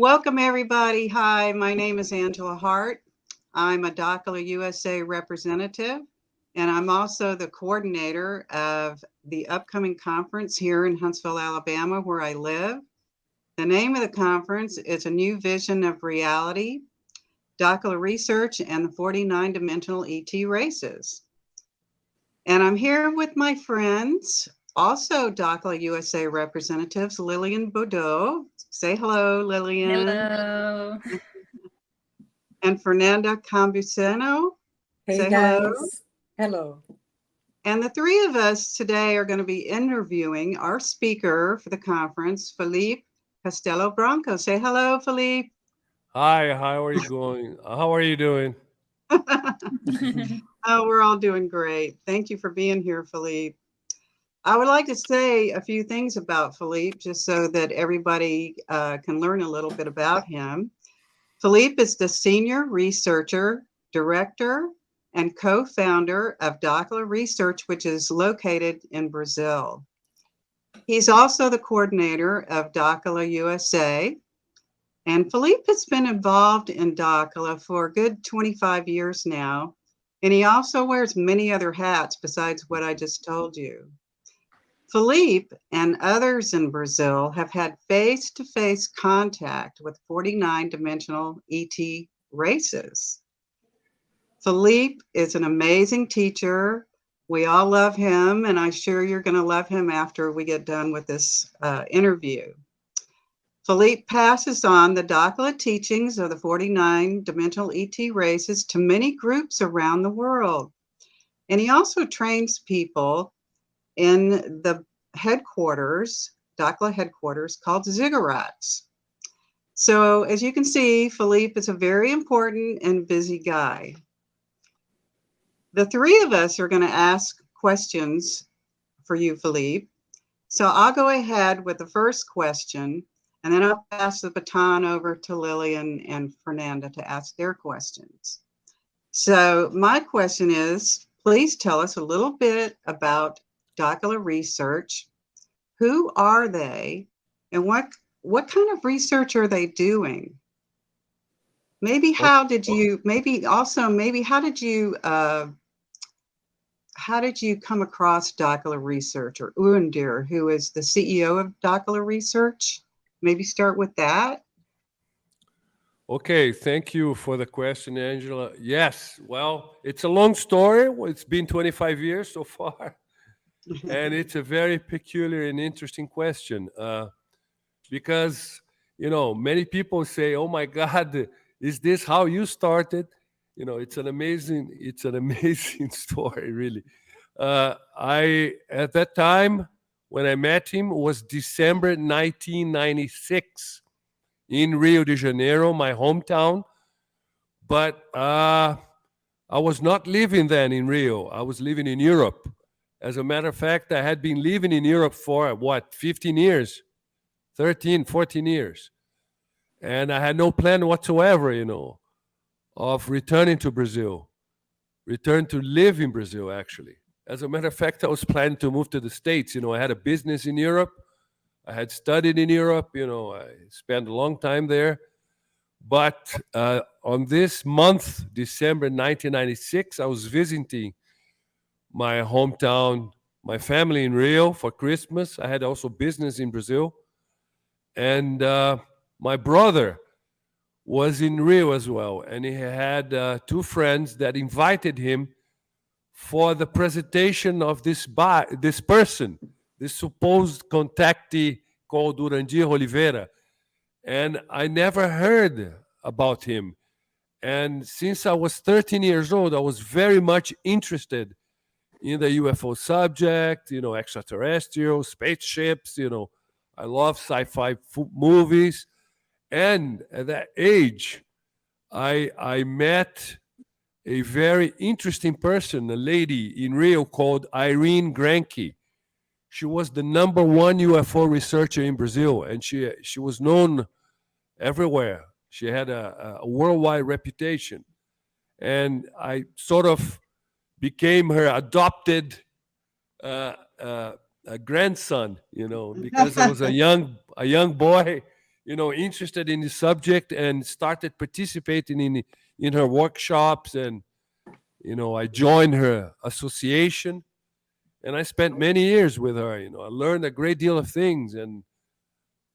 Welcome, everybody. Hi, my name is Angela Hart. I'm a Dakila USA representative, and I'm also the coordinator of the upcoming conference here in Huntsville, Alabama, where I live. The name of the conference is A New Vision of Reality, Dakila Research and the 49-Dimensional ET Races. And I'm here with my friends, also Dakila USA representatives, Lillian Boudreau. Say hello, Lillian. Hello. And Fernanda Cambuceno. Hey Say guys. Hello. And the three of us today are going to be interviewing our speaker for the conference, Felipe Castelo Branco. Say hello, Felipe. Hi, how are you going? How are you doing? Oh, we're all doing great. Thank you for being here, Felipe. I would like to say a few things about Felipe, just so that everybody can learn a little bit about him. Felipe is the senior researcher, director, and co-founder of Dakila Research, which is located in Brazil. He's also the coordinator of Dakila USA. And Felipe has been involved in Dakila for a good 25 years now. And he also wears many other hats besides what I just told you. Felipe and others in Brazil have had face-to-face contact with 49-dimensional ET races. Felipe is an amazing teacher. We all love him, and I'm sure you're going to love him after we get done with this interview. Felipe passes on the Dakila teachings of the 49-dimensional ET races to many groups around the world. And he also trains people in the headquarters, Dakila headquarters, called ziggurats. So as you can see, Felipe is a very important and busy guy. The three of us are going to ask questions for you, Felipe. So I'll go ahead with the first question, and then I'll pass the baton over to Lillian and Fernanda to ask their questions. So my question is, please tell us a little bit about Dakila Research. Who are they, and what kind of research are they doing? Maybe how did you come across Dakila Research, or Uendir, who is the CEO of Dakila Research? Maybe start with that. Okay, thank you for the question, Angela. Yes, well, it's a long story. It's been 25 years so far. And it's a very peculiar and interesting question because, many people say, oh my God, is this how you started? It's an amazing story, really. At that time, when I met him, was December 1996 in Rio de Janeiro, my hometown. But I was not living then in Rio. I was living in Europe. As a matter of fact, I had been living in Europe for, 15 years? 13, 14 years. And I had no plan whatsoever, of returning to Brazil. Return to live in Brazil, actually. As a matter of fact, I was planning to move to the States. I had a business in Europe. I had studied in Europe. I spent a long time there. But on this month, December 1996, I was visiting my hometown, my family in Rio for Christmas. I had also business in Brazil. And my brother was in Rio as well. And he had two friends that invited him for the presentation of this person, this supposed contactee called Urandir Oliveira. And I never heard about him. And since I was 13 years old, I was very much interested in the UFO subject, extraterrestrial, spaceships, I love sci-fi movies. And at that age, I met a very interesting person, a lady in Rio called Irene Granke. She was the #1 UFO researcher in Brazil, and she was known everywhere. She had a worldwide reputation. And I sort of became her adopted grandson, because I was a young boy, interested in the subject and started participating in her workshops. And I joined her association, and I spent many years with her. I learned a great deal of things. And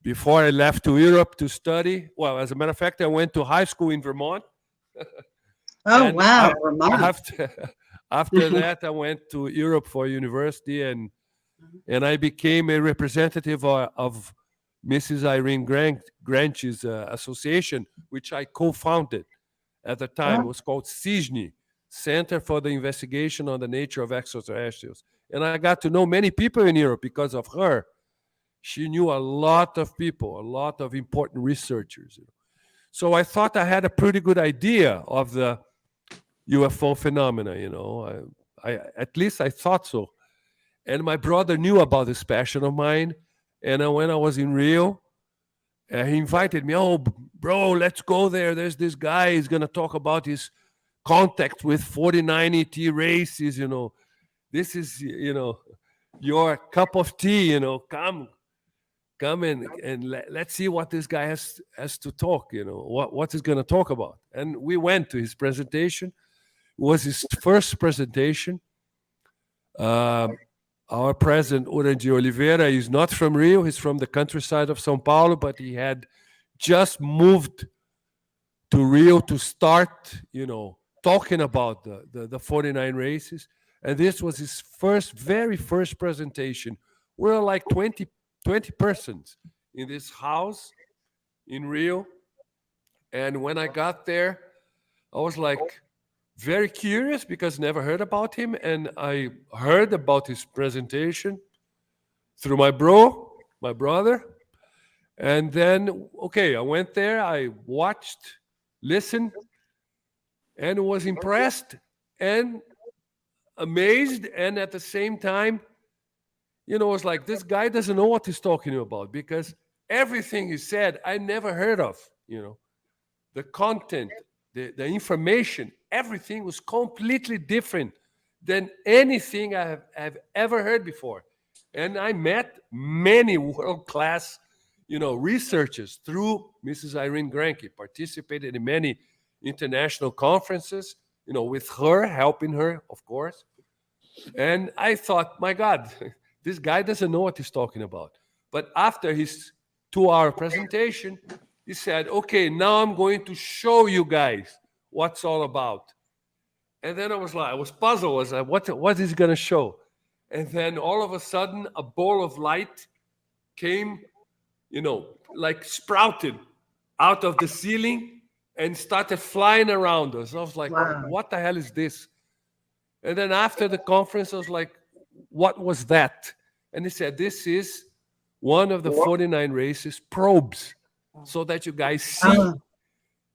before I left to Europe to study, well, as a matter of fact, I went to high school in Vermont. Oh, And wow, Vermont. after that, I went to Europe for university, and I became a representative of Mrs. Irene Granch's association, which I co-founded at the time. It was called CISNI, Center for the Investigation on the Nature of Extraterrestrials. And I got to know many people in Europe because of her. She knew a lot of people, a lot of important researchers. So I thought I had a pretty good idea of the UFO phenomena. At least I thought so. And my brother knew about this passion of mine. And when I was in Rio, he invited me. Oh, bro, let's go there. There's this guy. He's going to talk about his contact with 49 ET races. This is, your cup of tea. Come and let's see what this guy has to talk. What he's going to talk about. And we went to his presentation. It was his first presentation. Our president, Urandir Oliveira, is not from Rio. He's from the countryside of São Paulo, but he had just moved to Rio to start, talking about the 49 races. And this was his very first presentation. We were like 20 persons in this house in Rio. And when I got there, I was like, very curious because never heard about him, and I heard about his presentation through my brother, and then I went there, I watched, listened, and was impressed and amazed, and at the same time, it was like, this guy doesn't know what he's talking about, because everything he said I never heard of. The content, the information, everything was completely different than anything I have ever heard before. And I met many world-class, researchers through Mrs. Irene Granke, participated in many international conferences, with her, helping her, of course. And I thought, my God, this guy doesn't know what he's talking about. But after his 2-hour presentation, he said, okay, now I'm going to show you guys what's all about. And then I was puzzled. I was like, what is he going to show? And then all of a sudden, a ball of light came, like sprouted out of the ceiling and started flying around us. I was like, Wow. what the hell is this? And then after the conference, I was like, what was that? And he said, this is one of the 49 races probes, so that you guys see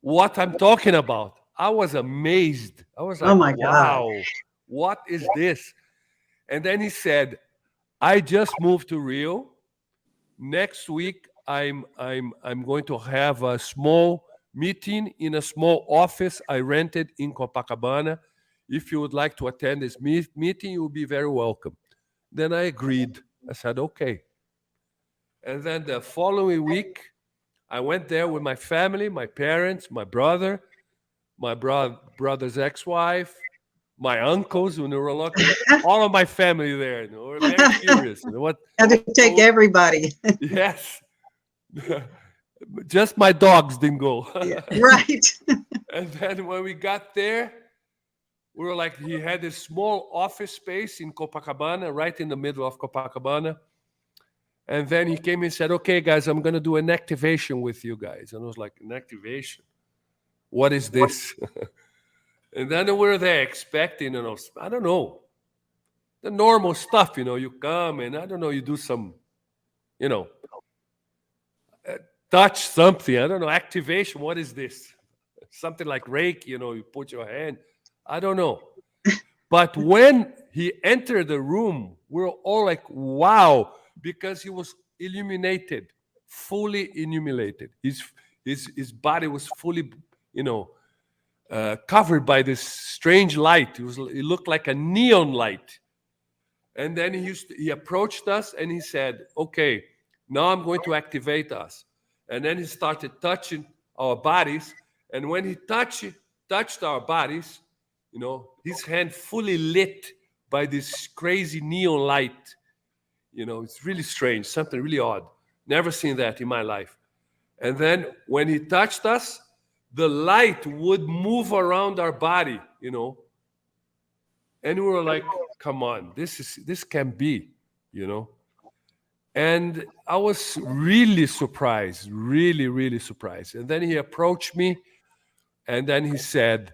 what I'm talking about. I was amazed. I was like, Oh my wow, God. what is this? And then he said, I just moved to Rio. Next week, I'm going to have a small meeting in a small office I rented in Copacabana. If you would like to attend this meeting, you'll be very welcome. Then I agreed. I said, okay. And then the following week, I went there with my family, my parents, my brother, my brother's ex-wife, my uncles, who were lucky, all of my family there. We're very curious. What? Had to take everybody. Yes. Just my dogs didn't go. Right. And then when we got there, we were like, he had this small office space in Copacabana, right in the middle of Copacabana. And then he came and said, okay, guys, I'm going to do an activation with you guys. And I was like, an activation? What is this? And then we were there expecting, I don't know, the normal stuff, you come and, I don't know, you do some, touch something. I don't know, activation. What is this? Something like Reiki, you put your hand. I don't know. But when he entered the room, we were all like, wow, because he was illuminated, fully illuminated. His body was fully, covered by this strange light. It looked like a neon light. And then he approached us and he said, okay, now I'm going to activate us. And then he started touching our bodies. And when he touched our bodies, his hand fully lit by this crazy neon light. It's really strange, something really odd. Never seen that in my life. And then when he touched us, the light would move around our body, and we were like, come on, this can be, you know. And I was really surprised, really, really surprised. And then he approached me and then he said,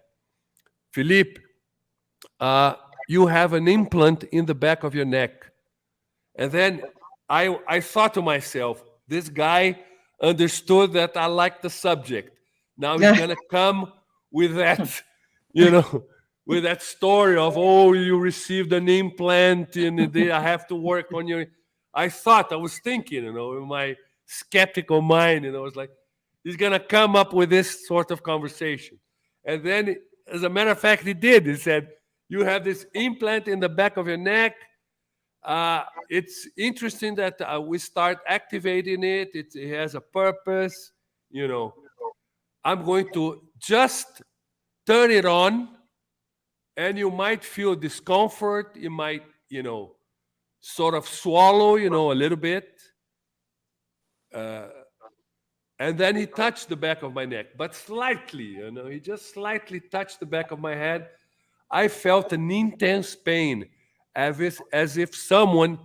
Philippe, you have an implant in the back of your neck. And then I thought to myself, this guy understood that I like the subject. Now he's gonna come with that, you know, with that story of, oh, you received an implant and I have to work on your. I was thinking, in my skeptical mind, I was like, he's gonna come up with this sort of conversation. And then, as a matter of fact, he did. He said, you have this implant in the back of your neck. It's interesting that we start activating it. It has a purpose. I'm going to just turn it on, and you might feel discomfort. You might, sort of swallow, a little bit. And then he touched the back of my neck, but slightly, he just slightly touched the back of my head. I felt an intense pain, as if someone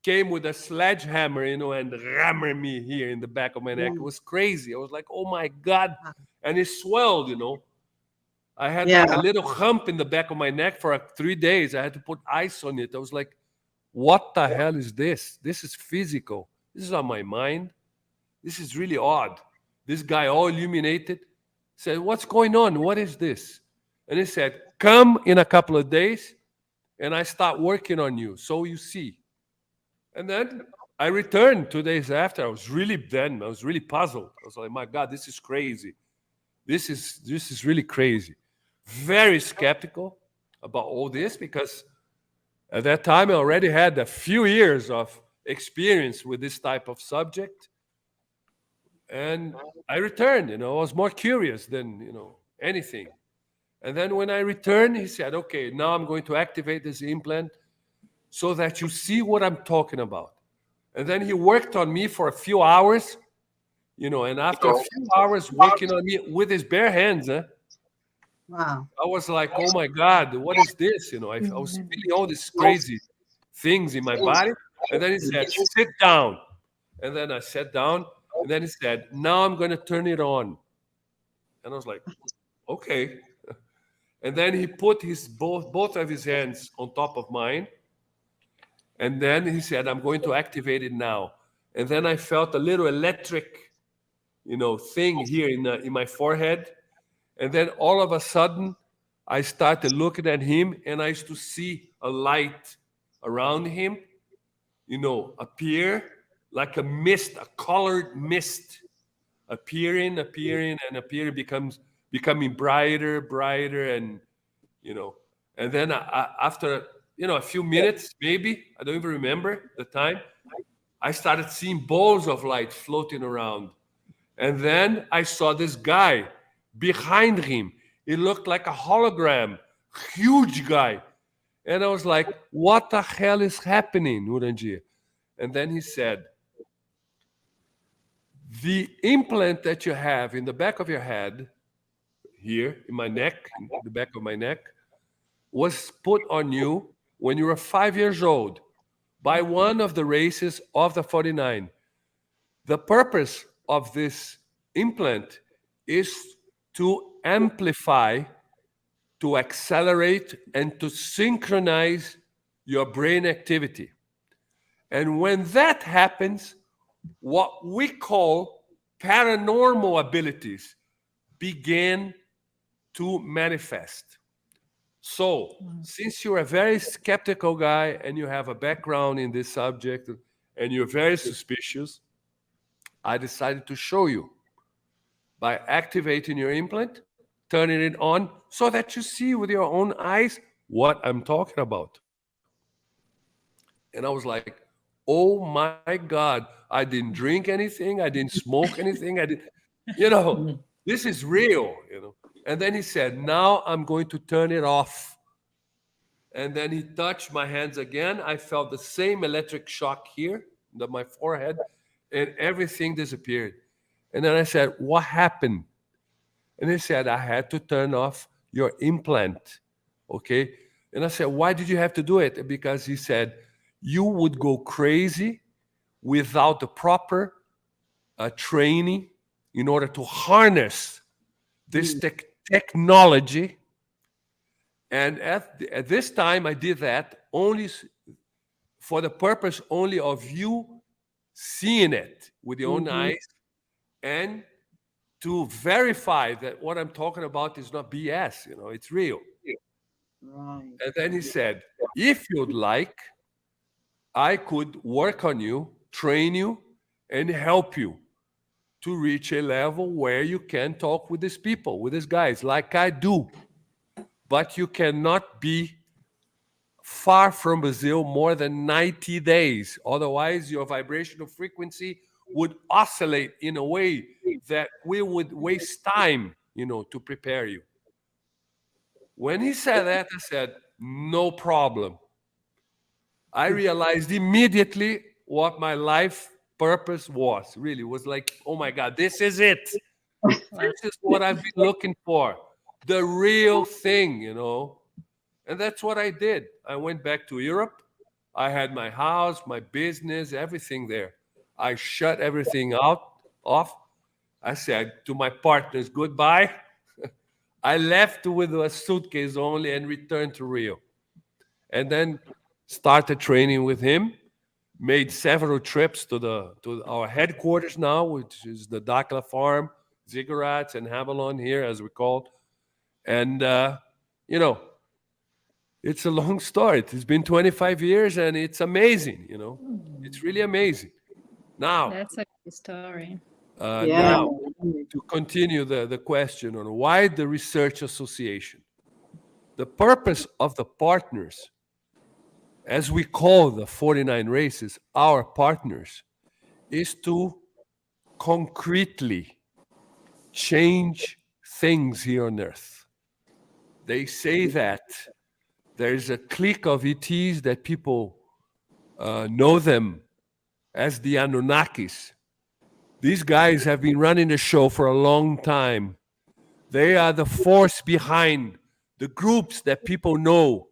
came with a sledgehammer, and hammered me here in the back of my neck. It was crazy. I was like, oh my God. And it swelled, I had like a little hump in the back of my neck for 3 days. I had to put ice on it. I was like, what the hell is this? This is physical. This is on my mind. This is really odd. This guy, all illuminated, said, what's going on? What is this? And he said, come in a couple of days and I start working on you. So you see. And then I returned 2 days after. I was really puzzled. I was like, my God, this is crazy. This is really crazy. Very skeptical about all this because at that time I already had a few years of experience with this type of subject. And I returned, I was more curious than, anything. And then when I returned, he said, okay, now I'm going to activate this implant so that you see what I'm talking about. And then he worked on me for a few hours, and after a few hours working on me with his bare hands, Wow. I was like, oh my God, what is this? I was feeling all these crazy things in my body. And then he said, sit down. And then I sat down. And then he said, now I'm going to turn it on. And I was like, okay. And then he put both of his hands on top of mine. And then he said, I'm going to activate it now. And then I felt a little electric, thing here in my forehead. And then all of a sudden, I started looking at him and I used to see a light around him, appear like a mist, a colored mist, appearing, becoming brighter, and and then after a few minutes, maybe I don't even remember the time, I started seeing balls of light floating around, and then I saw this guy behind him. It looked like a hologram, huge guy, and I was like, "What the hell is happening, Urandir?" And then he said, the implant that you have in the back of your head, here in my neck, in the back of my neck, was put on you when you were 5 years old by one of the races of the 49. The purpose of this implant is to amplify, to accelerate, and to synchronize your brain activity. And when that happens, what we call paranormal abilities begin to manifest. So, since you're a very skeptical guy and you have a background in this subject and you're very suspicious, I decided to show you by activating your implant, turning it on so that you see with your own eyes what I'm talking about. And I was like, Oh my God, I didn't drink anything, I didn't smoke anything, I didn't, you know, this is real, you know. And then he said, now I'm going to turn it off. And then he touched my hands again. I felt the same electric shock here, my forehead, and everything disappeared. And then I said, what happened? And he said, I had to turn off your implant. Okay. And I said, why did you have to do it? Because he said, you would go crazy without the proper training in order to harness this technology. And at this time, I did that only for the purpose only of you seeing it with your own Mhm. eyes and to verify that what I'm talking about is not BS, you know, it's real. Right. And then he said, if you'd like, I could work on you, train you, and help you to reach a level where you can talk with these people, with these guys, like I do. But you cannot be far from Brazil more than 90 days. Otherwise, your vibrational frequency would oscillate in a way that we would waste time, you know, to prepare you. When he said that, I said, no problem. I realized immediately what my life purpose was. Really, it was like, oh my God, this is it. Wow. This is what I've been looking for. The real thing, you know. And that's what I did. I went back to Europe. I had my house, my business, everything there. I shut everything out off. I said to my partners, goodbye. I left with a suitcase only and returned to Rio. And then started training with him. Made several trips to our headquarters now, which is the Dakila farm, Ziggurats and Hamelon here, as we call. And you know, it's a long story. It's been 25 years, and it's amazing. You know, it's really amazing. Now, That's a good story. Yeah. now to continue the question on why the research association. The purpose of the partners, as we call the 49 races, our partners, is to concretely change things here on Earth. They say that there's a clique of ETs that people know them as the Anunnakis. These guys have been running the show for a long time. They are the force behind the groups that people know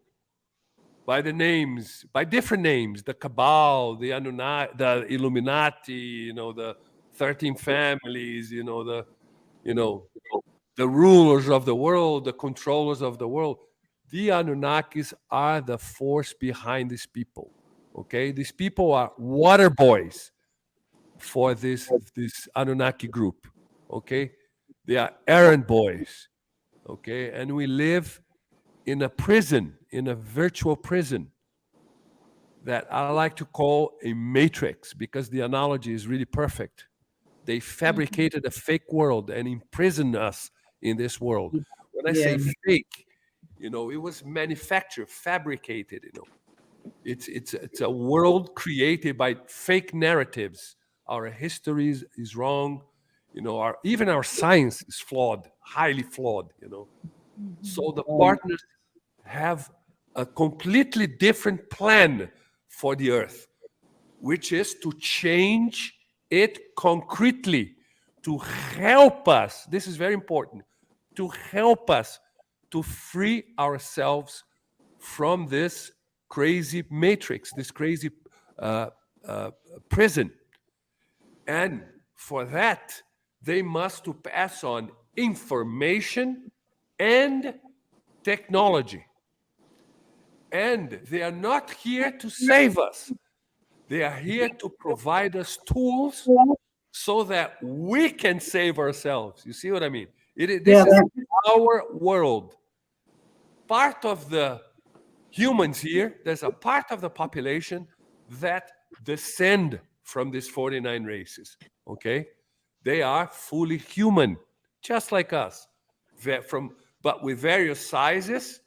by the names, by different names, the Cabal, the Anunnaki, the Illuminati, you know, the 13 families, you know, the rulers of the world, the controllers of the world. The Anunnakis are the force behind these people. Okay, these people are water boys for this Anunnaki group. Okay, they are errand boys. Okay, and we live in a prison, in a virtual prison that I like to call a matrix because the analogy is really perfect. They fabricated a fake world and imprisoned us in this world. When I say Yeah. fake, you know, it was manufactured, fabricated, you know. It's a world created by fake narratives. Our history is wrong, you know, even our science is flawed, highly flawed, you know. So the partners have a completely different plan for the earth, which is to change it concretely, to help us. This is very important, to help us to free ourselves from this crazy matrix, this crazy uh, uh, prison. And for that, they must to pass on information and technology. And they are not here to save us. They are here to provide us tools so that we can save ourselves. You see what I mean? Yeah. This is our world. Part of the humans here, there's a part of the population that descend from these 49 races. Okay? They are fully human, just like us. But with various sizes,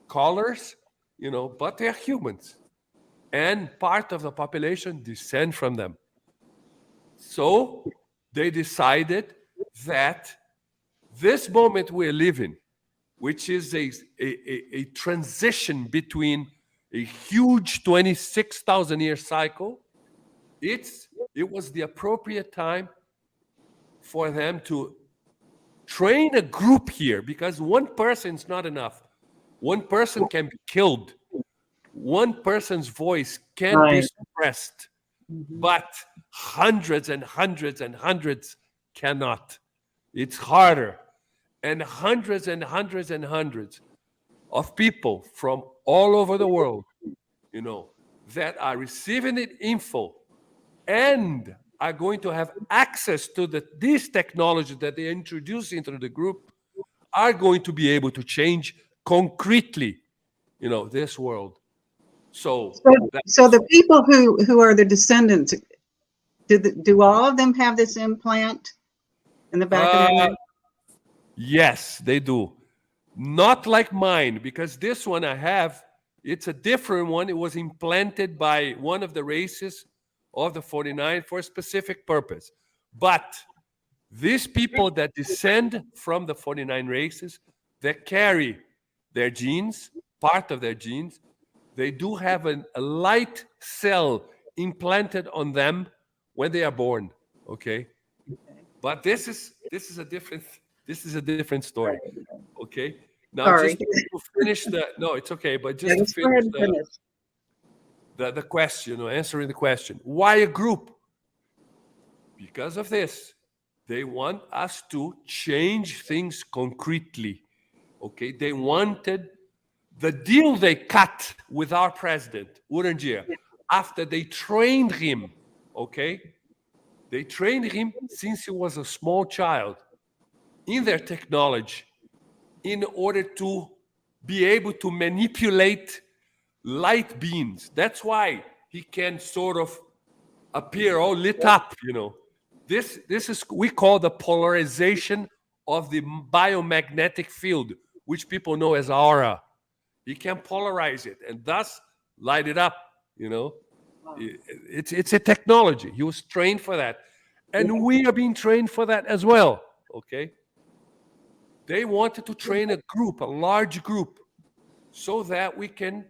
colors, you know, but they're humans. and part of the population descend from them. So they decided that this moment we're living, which is a transition between a huge 26,000 year cycle, it was the appropriate time for them to train a group here, because one person is not enough. One person can be killed. One person's voice can be Right. suppressed, Mhm. but hundreds and hundreds and hundreds cannot. It's harder. And hundreds and hundreds and hundreds of people from all over the world, that are receiving the info and are going to have access to these technologies that they introduce into the group, are going to be able to change concretely, this world. So So the people who are the descendants, do all of them have this implant in the back of their neck? yes, they do. Not like mine, because this one I have, it's a different one. It was implanted by one of the races of the 49 for a specific purpose. But these people that descend from the 49 races, that carry their genes, part of their genes, they do have a light cell implanted on them when they are born. Okay, but this is a different story. Okay, now Sorry. just to finish the no, it's okay, but Yeah, just to let's go ahead finish and finish. the question, answering the question, why a group? Because of this, they want us to change things concretely. Okay, they wanted the deal they cut with our president, Urangia, after they trained him. Okay, they trained him since he was a small child in their technology in order to be able to manipulate light beams. That's why he can sort of appear all lit up. This is we call the polarization of the biomagnetic field, which people know as aura. He can polarize it and thus light it up. It's a technology. He was trained for that. And we are being trained for that as well. Okay. They wanted to train a group, a large group, so that we can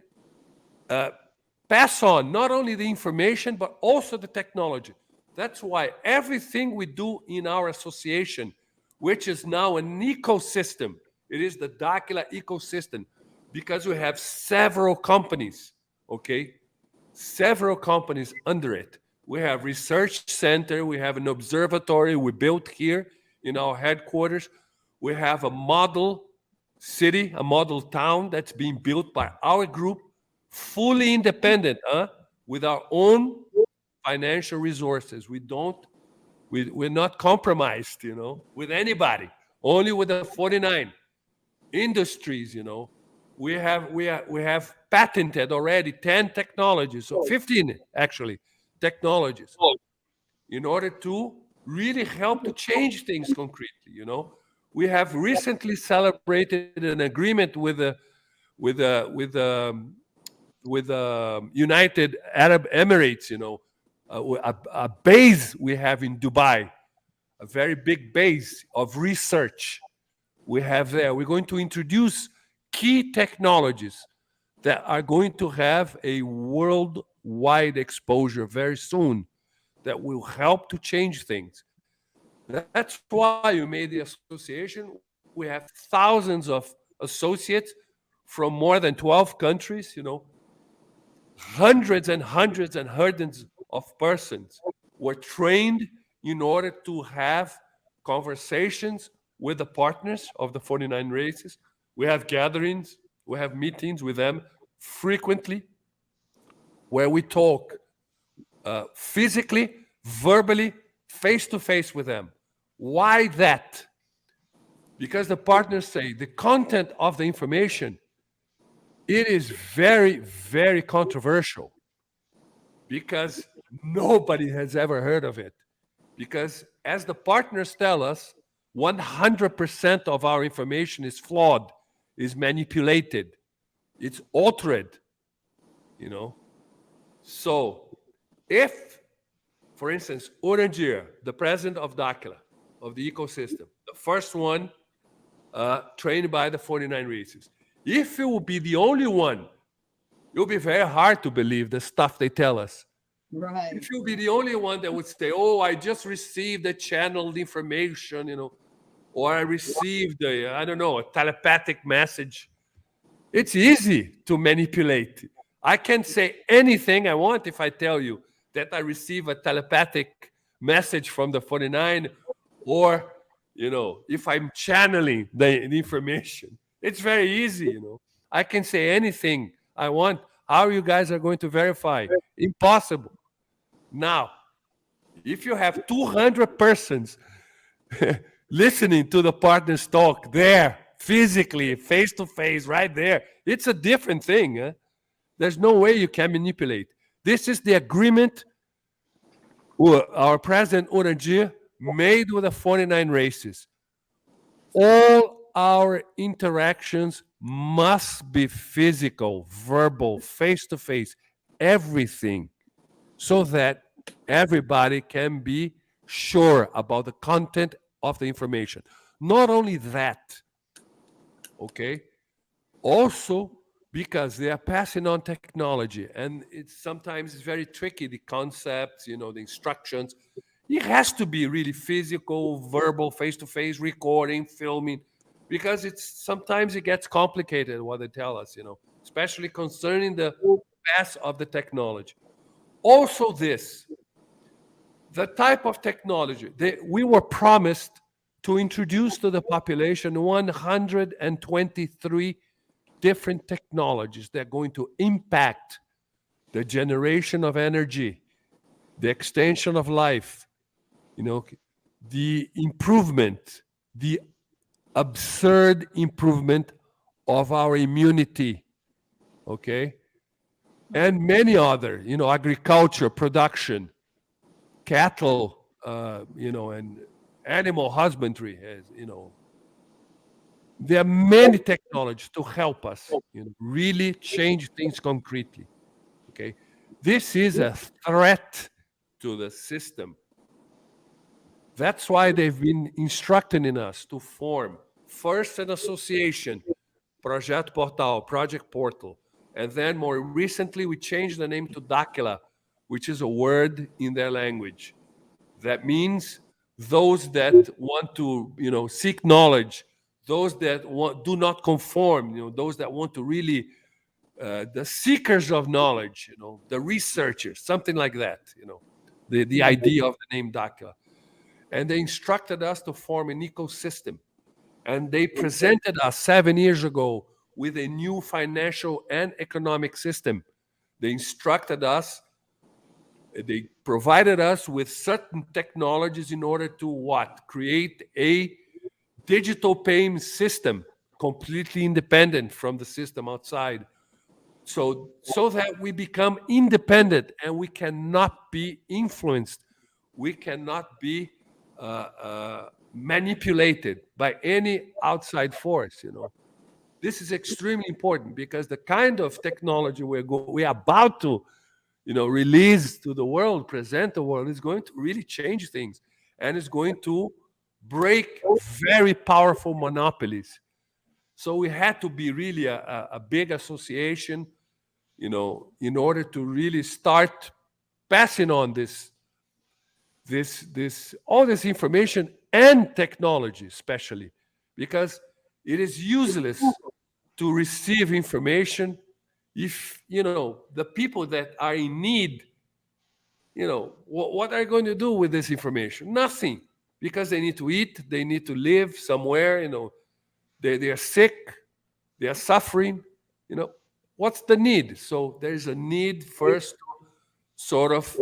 pass on not only the information, but also the technology. That's why everything we do in our association, which is now an ecosystem, it is the Dakila ecosystem, because we have several companies, okay? Several companies under it. We have research center, we have an observatory we built here in our headquarters. We have a model city, a model town that's being built by our group, fully independent, with our own financial resources. We're not compromised, with anybody, only with the 49 industries. We have patented already 10 technologies, so 15 actually technologies, in order to really help to change things concretely. We have recently celebrated an agreement with United Arab Emirates, a base we have in Dubai, a very big base of research we have there. We're going to introduce key technologies that are going to have a worldwide exposure very soon, that will help to change things. That's why you made the association. We have thousands of associates from more than 12 countries, hundreds and hundreds and hundreds of persons were trained in order to have conversations with the partners of the 49 races. We have gatherings, we have meetings with them frequently, where we talk physically, verbally, face to face with them. Why that? Because the partners say the content of the information, it is very, very controversial, because nobody has ever heard of it. Because as the partners tell us, 100% of our information is flawed, is manipulated, it's altered, you know. So if, for instance, Orangier, the president of Dakila, of the ecosystem, the first one trained by the 49 races, if it will be the only one, it will be very hard to believe the stuff they tell us. Right. If you'll be the only one that would say, "Oh, I just received a channeled information," or I received I don't know, a telepathic message. It's easy to manipulate. I can say anything I want if I tell you that I receive a telepathic message from the 49, or if I'm channeling the information. It's very easy. I can say anything I want. How you guys are going to verify? Impossible. Now, if you have 200 persons listening to the partners talk there, physically, face to face, right there, it's a different thing. Huh? There's no way you can manipulate. This is the agreement our president Orangier made with the 49 races. All our interactions must be physical, verbal, face to face, everything, so that everybody can be sure about the content of the information. Not only that, okay, also because they are passing on technology, and sometimes it's very tricky, the concepts, the instructions. It has to be really physical, verbal, face-to-face, recording, filming, because sometimes it gets complicated what they tell us, especially concerning the path of the technology. Also the type of technology. We were promised to introduce to the population 123 different technologies that are going to impact the generation of energy, the extension of life, the improvement, the absurd improvement of our immunity, okay? And many other, agriculture, production, cattle, and animal husbandry, there are many technologies to help us really change things concretely. Okay, this is a threat to the system. That's why they've been instructing us to form first an association, Project Portal, and then more recently we changed the name to Dakila, which is a word in their language. That means those that want to, seek knowledge, those that do not conform, those that want to really, the seekers of knowledge, the researchers, something like that, the idea of the name Dakila. And they instructed us to form an ecosystem. And they presented us 7 years ago with a new financial and economic system. They instructed us, they provided us with certain technologies in order to what? Create a digital payment system completely independent from the system outside. So that we become independent and we cannot be influenced. We cannot be manipulated by any outside force. This is extremely important because the kind of technology we are about to release to the world, present the world, is going to really change things, and it's going to break very powerful monopolies. So we had to be really a big association, in order to really start passing on all this information and technology, especially because it is useless to receive information if the people that are in need, what are you going to do with this information? Nothing, because they need to eat, they need to live somewhere, they are sick, they are suffering, what's the need? So there's a need first to sort of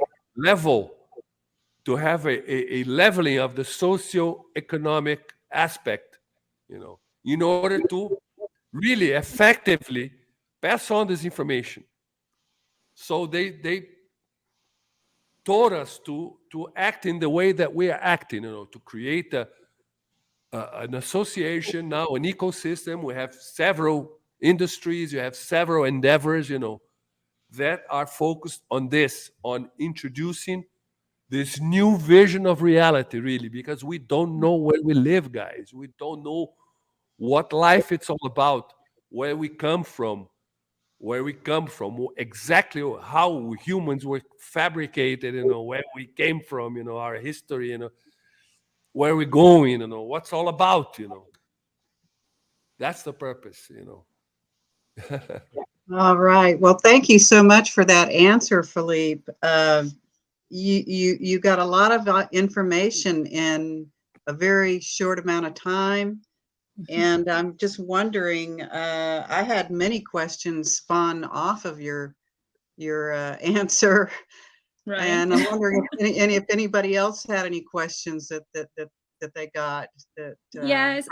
to have a leveling of the socio-economic aspect, in order to really effectively pass on this information. So they taught us to act in the way that we are acting, to create an association, now an ecosystem. We have several industries, you have several endeavors, that are focused on this, on introducing this new vision of reality, really, because we don't know where we live, guys. We don't know what life it's all about, where we come from, exactly how humans were fabricated, where we came from, our history, where we're going, what's all about. That's the purpose. All right. Well, thank you so much for that answer, Felipe. You got a lot of information in a very short amount of time. And I'm just wondering, I had many questions spawn off of your answer. Right. And I'm wondering if anybody else had any questions that they got that Yes,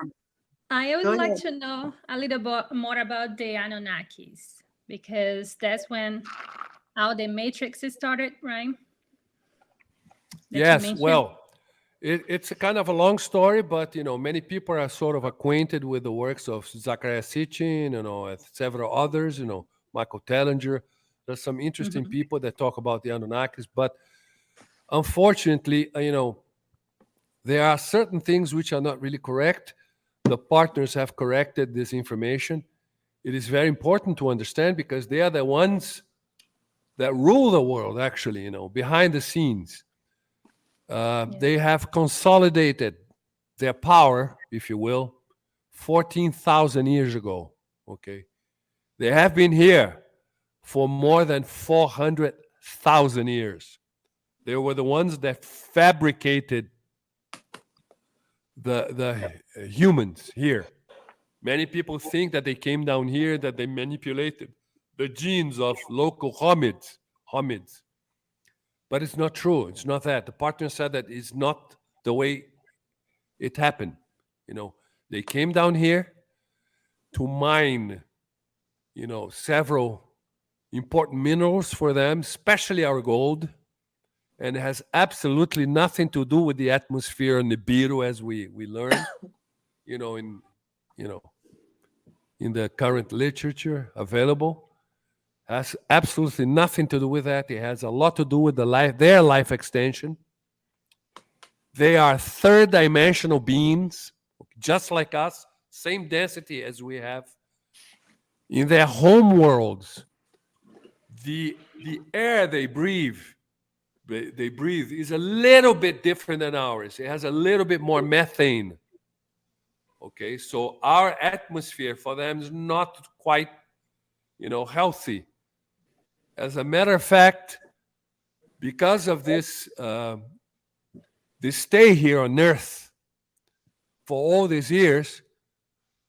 I go would like ahead. to know a little bit more about the Anunnakis, because that's when all the Matrix started, right? That you Yes, mentioned. well, it's a kind of a long story, but many people are sort of acquainted with the works of Zecharia Sitchin, and several others, Michael Tellinger. There's some interesting Mhm. people that talk about the Anunnakis, but unfortunately, there are certain things which are not really correct. The partners have corrected this information. It is very important to understand because they are the ones that rule the world, actually, behind the scenes. Yeah. They have consolidated their power, if you will, 14,000 years ago. Okay. They have been here for more than 400,000 years. They were the ones that fabricated the humans here. Many people think that they came down here, that they manipulated the genes of local hominids. But it's not true. It's not that. The partner said that it's not the way it happened. They came down here to mine, several important minerals for them, especially our gold, and it has absolutely nothing to do with the atmosphere and Nibiru, as we learn, you know, in you know in the current literature available. Has absolutely nothing to do with that. It has a lot to do with their life extension. They are third dimensional beings, just like us, same density as we have. In their home worlds, the air they breathe is a little bit different than ours. It has a little bit more methane. Okay, so our atmosphere for them is not quite, healthy. As a matter of fact, because of this stay here on Earth for all these years,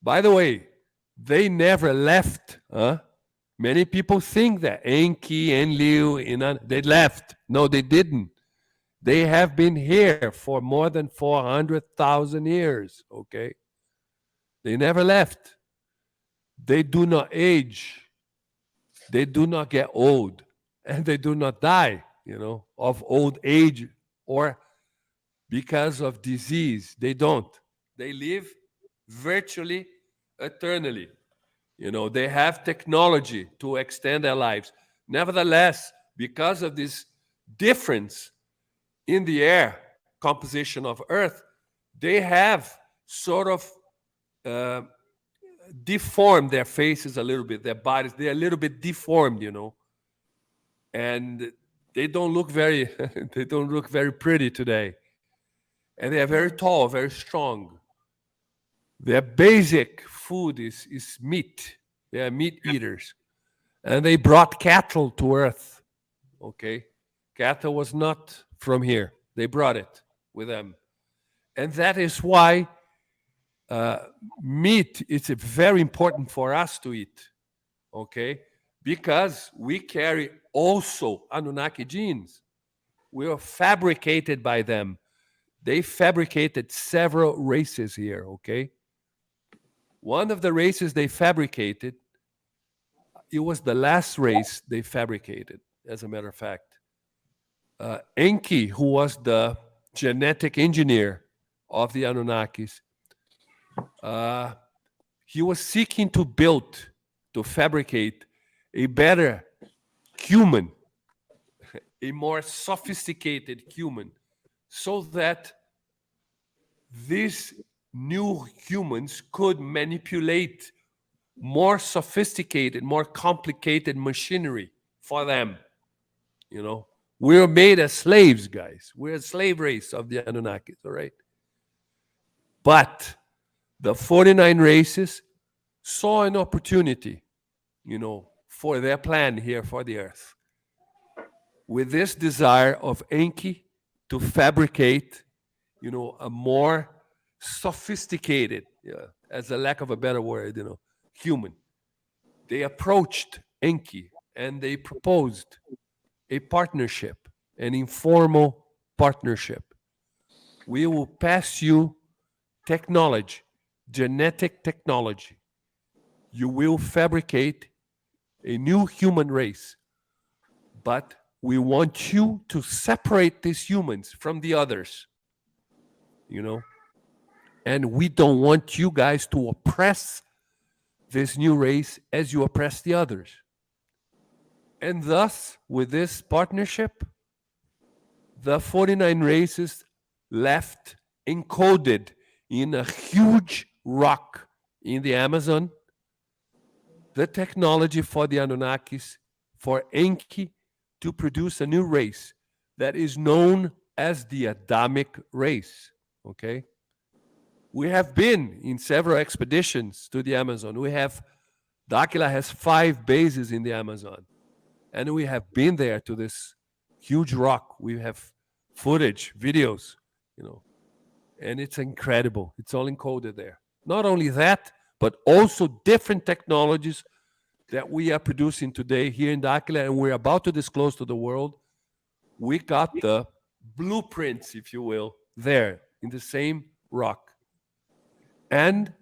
by the way, they never left. Huh? Many people think that Enki, Enlil, they left. No, they didn't. They have been here for more than 400,000 years. Okay, they never left. They do not age. They do not get old, and they do not die. Of old age or because of disease. They don't. They live virtually eternally. They have technology to extend their lives. Nevertheless, because of this difference in the air composition of Earth, they have sort of uh, deformed their faces a little bit, their bodies. They're a little bit deformed, and they don't look very they don't look very pretty today. And they are very tall, very strong. Their basic food is meat. They are meat eaters. And they brought cattle to Earth. Okay? Cattle was not from here. They brought it with them. And that is why uh, meat is very important for us to eat. Okay? Because we carry also Anunnaki genes. We are fabricated by them. They fabricated several races here, okay? One of the races they fabricated, it was the last race they fabricated, as a matter of fact. Enki, who was the genetic engineer of the Anunnakis, uh, he was seeking to fabricate a better human, a more sophisticated human, so that these new humans could manipulate more sophisticated, more complicated machinery for them. You know, we're made as slaves, guys. We're a slave race of the Anunnakis, all right? But the 49 races saw an opportunity, you know, for their plan here for the earth. With this desire of Enki to fabricate, you know, a more sophisticated, as a lack of a better word, you know, human. They approached Enki and they proposed a partnership, an informal partnership. We will pass you technology, genetic technology. You will fabricate a new human race, but we want you to separate these humans from the others, you know? And we don't want you guys to oppress this new race as you oppress the others. And thus, with this partnership, the 49 races left encoded in a huge rock in the Amazon the technology for the Anunnakis, for Enki to produce a new race that is known as the Adamic race. Okay? We have been in several expeditions to the Amazon. Dakila has 5 bases in the Amazon. And we have been there to this huge rock. We have footage, videos, you know, and it's incredible. It's all encoded there. Not only that, but also different technologies that we are producing today here in Dakila, and we're about to disclose to the world. We got the blueprints, if you will, there in the same rock. And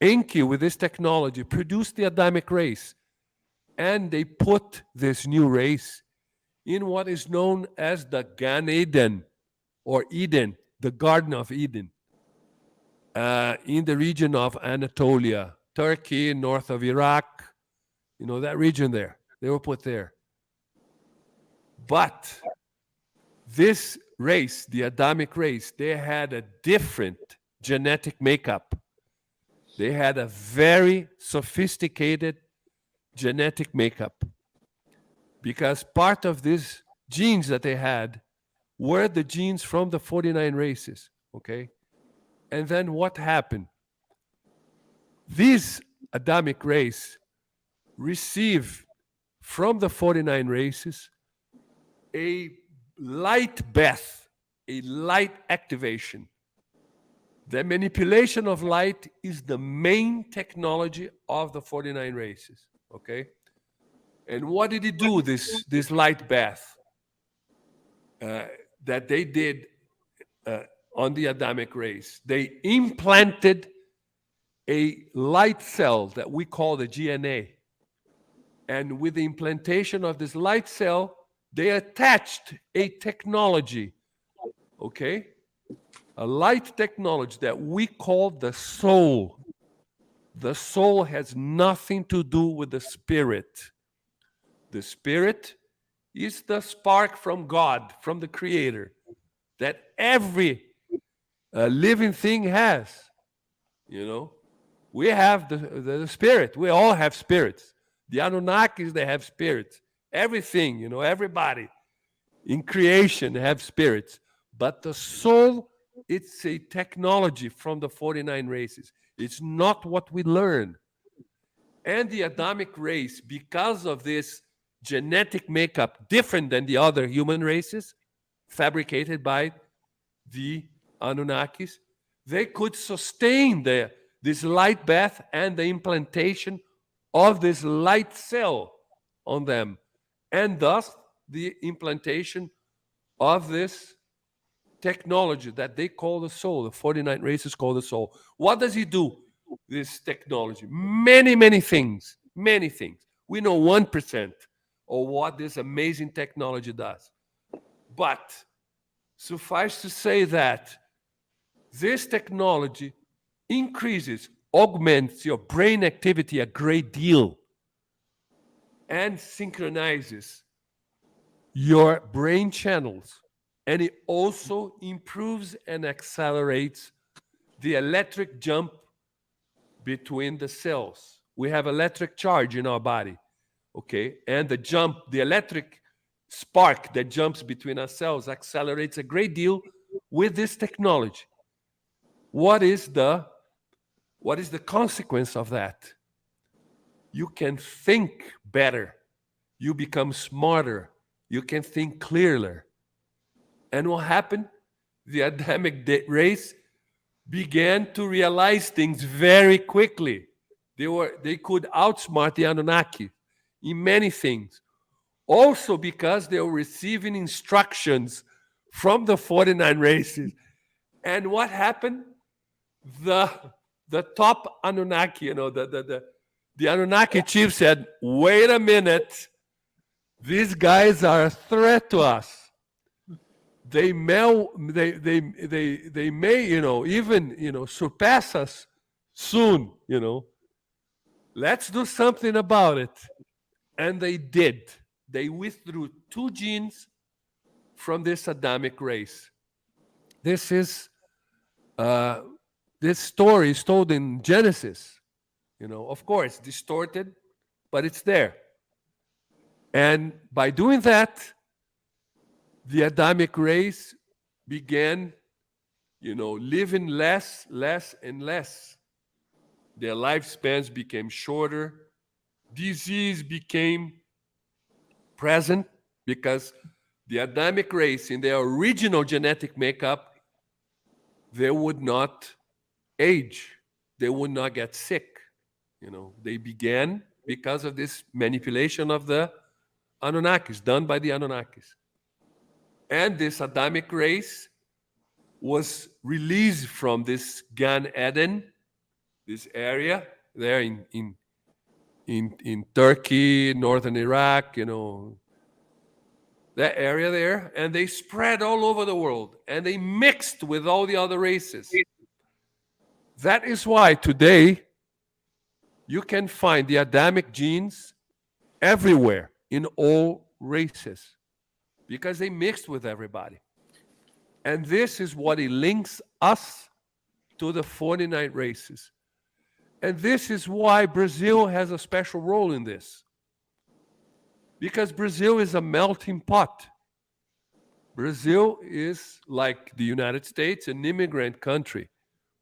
Enki, with this technology, produced the Adamic race. And they put this new race in what is known as the Gan Eden, or Eden, the Garden of Eden, in the region of Anatolia, Turkey, north of Iraq, you know, that region there. They were put there. But this race, the Adamic race, they had a different genetic makeup. They had a very sophisticated genetic makeup, because part of these genes that they had were the genes from the 49 races, okay? And then what happened? This Adamic race received from the 49 races a light bath, a light activation. The manipulation of light is the main technology of the 49 races. Okay, and what did he do? This light bath that they did on the Adamic race. They implanted a light cell that we call the GNA, and with the implantation of this light cell, they attached a technology. Okay, a light technology that we call the soul. The soul has nothing to do with the spirit. The spirit is the spark from God, from the Creator, that every living thing has. You know, we have the spirit. We all have spirits. The Anunnakis, they have spirits. Everything, you know, everybody in creation have spirits. But the soul, it's a technology from the 49 races. It's not what we learn. And the Adamic race, because of this genetic makeup different than the other human races fabricated by the Anunnakis, they could sustain this light bath and the implantation of this light cell on them, and thus the implantation of this technology that they call the soul. The 49 races call the soul. What does he do, this technology? Many, many things. Many things. We know 1% of what this amazing technology does. But suffice to say that this technology increases, augments your brain activity a great deal, and synchronizes your brain channels, and it also improves and accelerates the electric jump between the cells. We have electric charge in our body, okay? And the electric spark that jumps between our cells accelerates a great deal with this technology. What is the consequence of that? You can think better. You become smarter. You can think clearer. And what happened? The Adamic race began to realize things very quickly. They could outsmart the Anunnaki in many things. Also because they were receiving instructions from the 49 races. And what happened? The top Anunnaki, the Anunnaki chief said, "Wait a minute, these guys are a threat to us. They may, even surpass us soon. Let's do something about it." And they did. They withdrew 2 genes from this Adamic race. This story is told in Genesis. Of course, distorted, but it's there. And by doing that, the Adamic race began, living less, and less. Their lifespans became shorter. Disease became present because the Adamic race, in their original genetic makeup, they would not age. They would not get sick. They began because of this manipulation of the Anunnakis, done by the Anunnakis. And this Adamic race was released from this Gan Eden, this area there in Turkey, northern Iraq, that area there, and they spread all over the world, and they mixed with all the other races. That is why today you can find the Adamic genes everywhere in all races, because they mixed with everybody. And this is what it links us to the 49 races. And this is why Brazil has a special role in this. Because Brazil is a melting pot. Brazil is, like the United States, an immigrant country.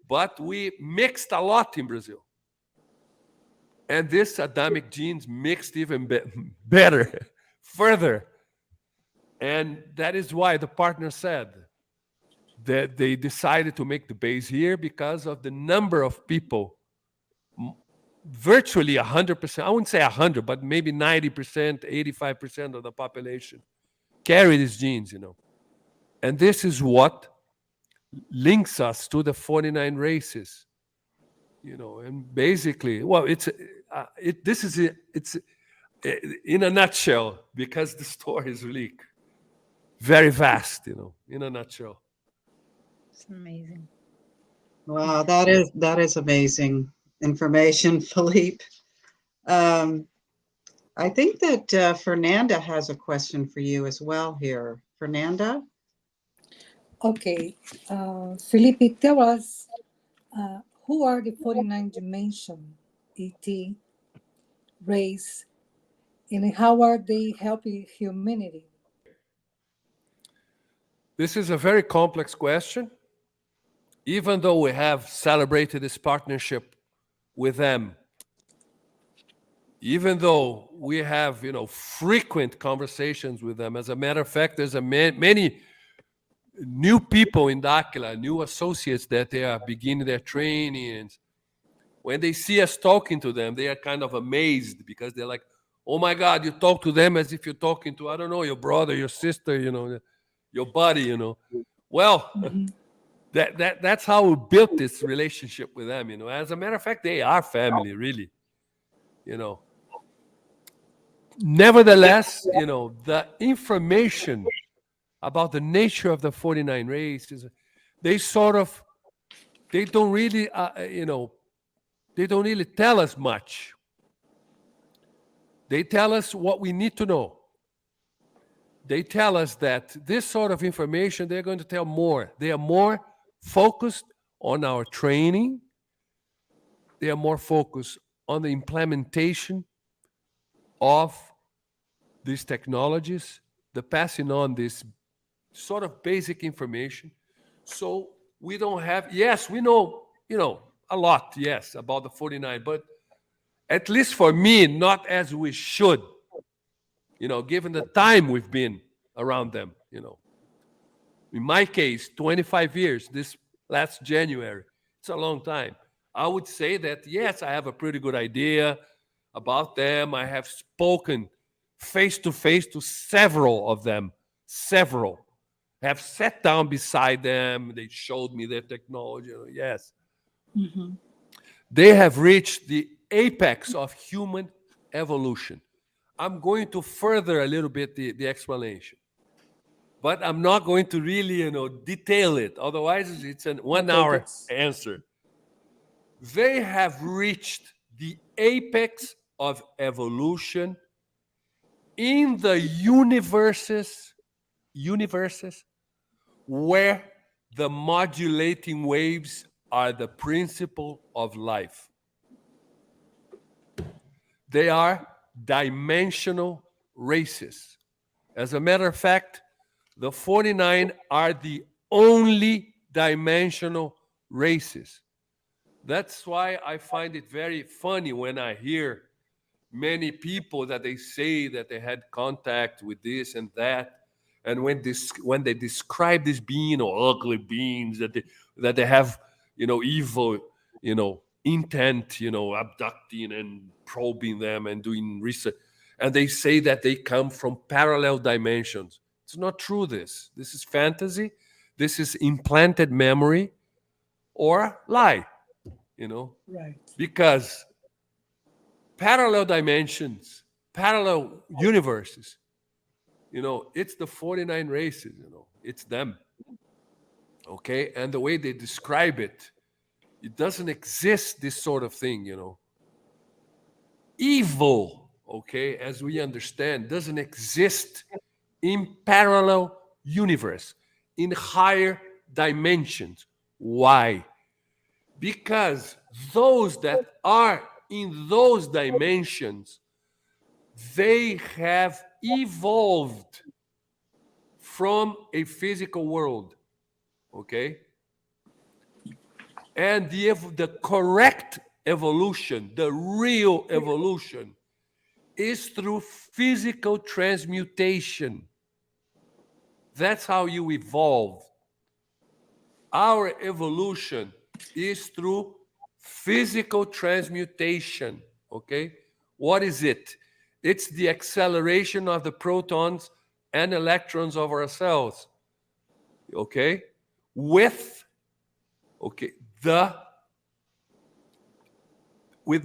But we mixed a lot in Brazil. And this Adamic genes mixed even better, further. And that is why the partner said that they decided to make the base here because of the number of people, virtually 100%, I wouldn't say 100, but maybe 90%, 85% of the population carry these genes, And this is what links us to the 49 races, and basically, well, it's in a nutshell, because the story is really very vast, in a nutshell. It's amazing. Wow, that is amazing information, Felipe. I think that Fernanda has a question for you as well here. Fernanda? Okay. Felipe, tell us, who are the 49 dimension ET race, and how are they helping humanity? This is a very complex question. Even though we have celebrated this partnership with them, even though we have, frequent conversations with them. As a matter of fact, there's many new people in Dakila, new associates that they are beginning their trainings. When they see us talking to them, they are kind of amazed because they're like, "Oh my God, you talk to them as if you're talking to, I don't know, your brother, your sister, your buddy, Well, that's how we built this relationship with them, As a matter of fact, they are family, really, Nevertheless, the information about the nature of the 49 races, they don't really, they don't really tell us much. They tell us what we need to know. they tell us that this sort of information, they're going to tell more. They are more focused on our training. They are more focused on the implementation of these technologies, the passing on this sort of basic information. So we don't have, yes, we know, a lot, yes, about the 49, but at least for me, not as we should, given the time we've been around them, In my case, 25 years, this last January, it's a long time. I would say that, yes, I have a pretty good idea about them. I have spoken face to face to several of them, several. I have sat down beside them. They showed me their technology. Yes. Mhm. They have reached the apex of human evolution. I'm going to further a little bit the explanation, but I'm not going to really, detail it. Otherwise, it's a 1 hour that's- answer. They have reached the apex of evolution in the universes where the modulating waves are the principle of life. They are dimensional races. As a matter of fact, the 49 are the only dimensional races. That's why I find it very funny when I hear many people that they say that they had contact with this and that, and when they describe this being or ugly beings that they have, evil, intent, abducting and probing them and doing research, and they say that they come from parallel dimensions. It's not true. This is fantasy. This is implanted memory or lie, Right. because parallel dimensions, parallel universes, it's the 49 races, it's them. Okay? And the way they describe it, it doesn't exist, this sort of thing, Evil, okay, as we understand, doesn't exist in parallel universe, in higher dimensions. Why? Because those that are in those dimensions, they have evolved from a physical world, okay? And the correct evolution, the real evolution, is through physical transmutation. That's how you evolve. Our evolution is through physical transmutation, okay? What is it? It's the acceleration of the protons and electrons of our cells, okay? With the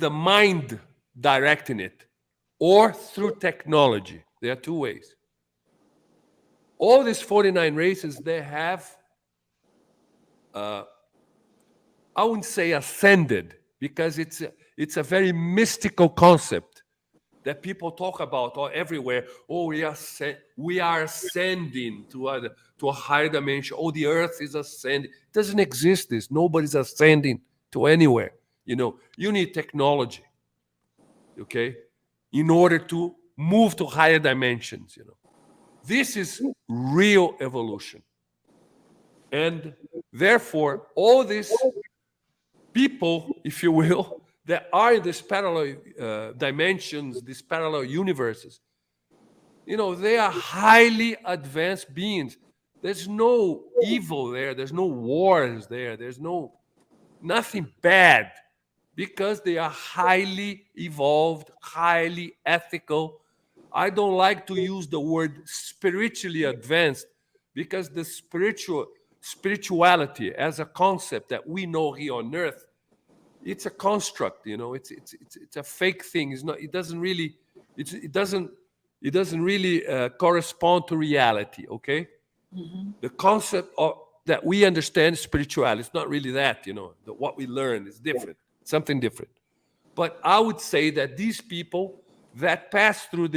mind directing it, or through technology. There are two ways. All these 49 races, they have, I wouldn't say ascended, because it's a very mystical concept that people talk about everywhere. Oh, we are ascending to a higher dimension. Oh, the earth is ascending. It doesn't exist this. Nobody's ascending to anywhere. You need technology, okay, in order to move to higher dimensions. This is real evolution. And therefore, all these people, if you will, that are in these parallel dimensions, these parallel universes, they are highly advanced beings. There's no evil there. There's no wars there. There's nothing bad, because they are highly evolved, highly ethical. I don't like to use the word spiritually advanced, because the spirituality as a concept that we know here on earth, it's a construct, it's a fake thing. It's not. It doesn't really. It doesn't really correspond to reality. Okay. Mm-hmm. The concept that we understand spirituality, it's not really that. What we learn is different, something different. But I would say that these people that pass through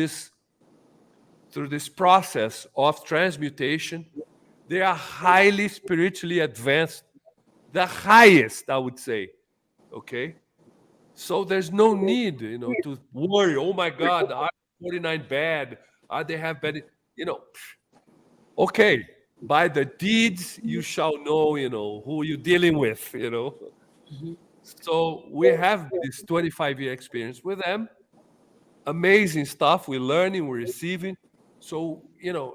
through this process of transmutation, they are highly spiritually advanced, the highest, I would say. Okay? So there's no need, to worry, oh my God, are 49 bad? Are they have bad? Okay, by the deeds you shall know, who you're dealing with. So we have this 25-year experience with them. Amazing stuff. We're learning, we're receiving. So,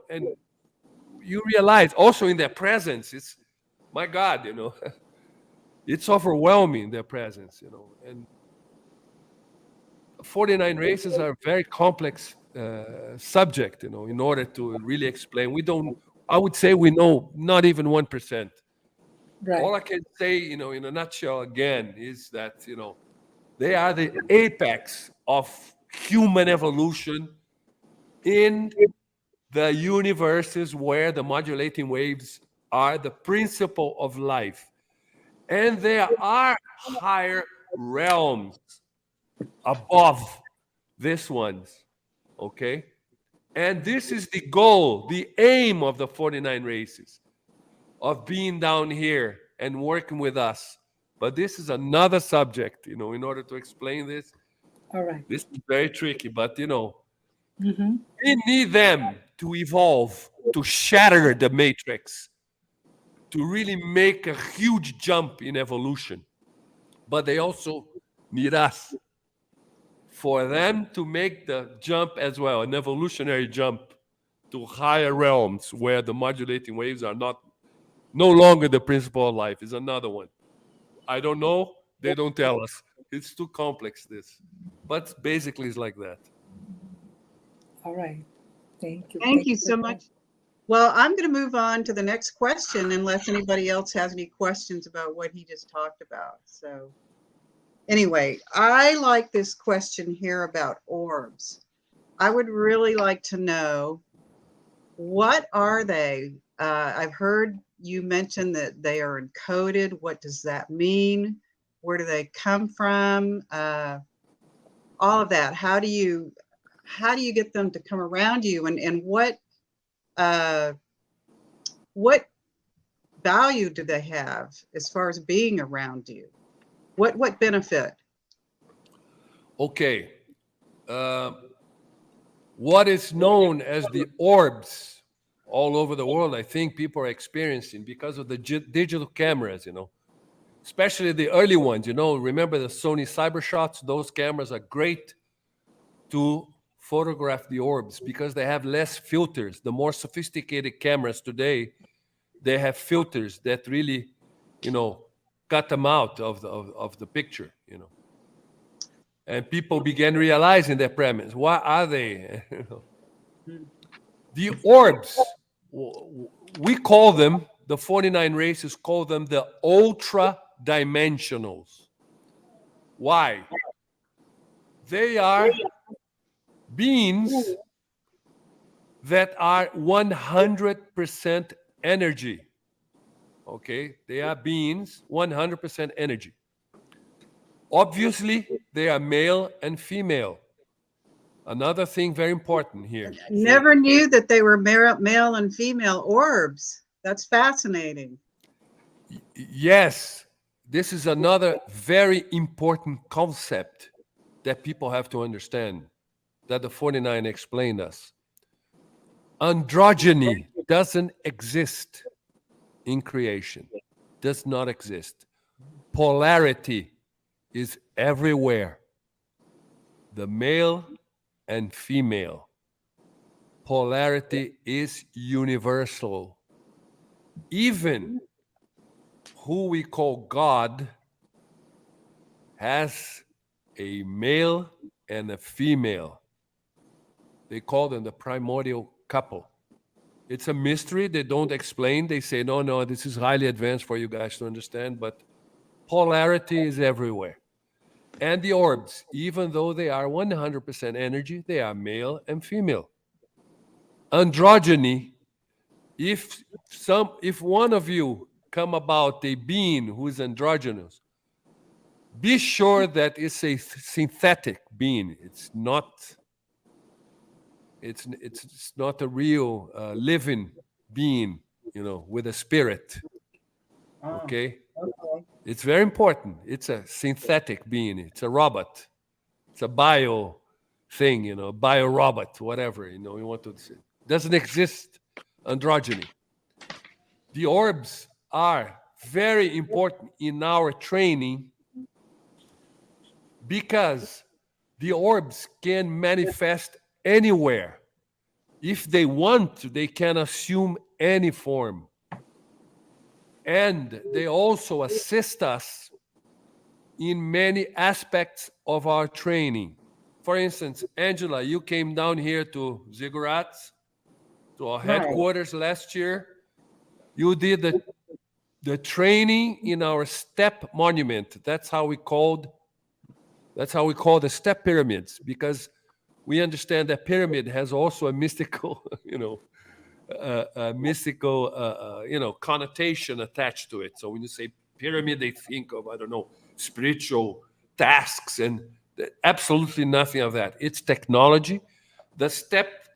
and you realize also in their presence, it's, my God, it's overwhelming, their presence, and 49 races are a very complex subject, in order to really explain. I would say we know not even 1%. Right. All I can say, in a nutshell again, is that, they are the apex of human evolution in the universes where the modulating waves are the principle of life. And there are higher realms above these ones, okay? And this is the goal, the aim of the 49 races, of being down here and working with us. But this is another subject, in order to explain this. All right. This is very tricky, but, Mm-hmm. we need them to evolve, to shatter the matrix, to really make a huge jump in evolution. But they also need us for them to make the jump as well, an evolutionary jump to higher realms where the modulating waves are no longer the principle of life. Is another one. I don't know. They don't tell us. It's too complex, this. But basically, it's like that. All right. Thank you. Thank you so much. Well, I'm going to move on to the next question unless anybody else has any questions about what he just talked about. So anyway, I like this question here about orbs. I would really like to know, what are they? I've heard you mention that they are encoded. What does that mean? Where do they come from? All of that. How do you get them to come around you? And what value do they have as far as being around you? What benefit? Okay. What is known as the orbs all over the world, I think people are experiencing because of the digital cameras, especially the early ones. Remember the Sony Cybershots? Those cameras are great to photograph the orbs because they have less filters. The more sophisticated cameras today, they have filters that really, cut them out of the picture, And people began realizing their premise. What are they? The orbs, we call them, the 49 races call them the ultra dimensionals. Why? They are beings that are 100% energy. Okay? They are beings, 100% energy. Obviously, they are male and female. Another thing very important here. Never knew that they were male and female orbs. That's fascinating. Yes, this is another very important concept that people have to understand, that the 49 explained us. Androgyny doesn't exist in creation, does not exist. Polarity is everywhere. The male and female. Polarity is universal. Even who we call God has a male and a female. They call them the primordial couple. It's a mystery. They don't explain. They say, no, this is highly advanced for you guys to understand, but polarity is everywhere. And the orbs, even though they are 100% energy, they are male and female. Androgyny, if one of you come about a being who is androgynous, be sure that it's a synthetic being. It's not it's not a real living being, with a spirit. Oh, Okay, okay. it's very important. It's a synthetic being. It's a robot. It's a bio thing, bio robot, whatever you want to say. Doesn't exist androgyny. The orbs are very important in our training because the orbs can manifest anywhere. If they want to, they can assume any form. And they also assist us in many aspects of our training. For instance, Angela, you came down here to Ziggurats, to our Right. headquarters last year. You did the training in our step monument. That's how we call the step pyramids, because we understand that pyramid has also a mystical, connotation attached to it. So when you say pyramid, they think of, I don't know, spiritual tasks, and absolutely nothing of that. It's technology. The step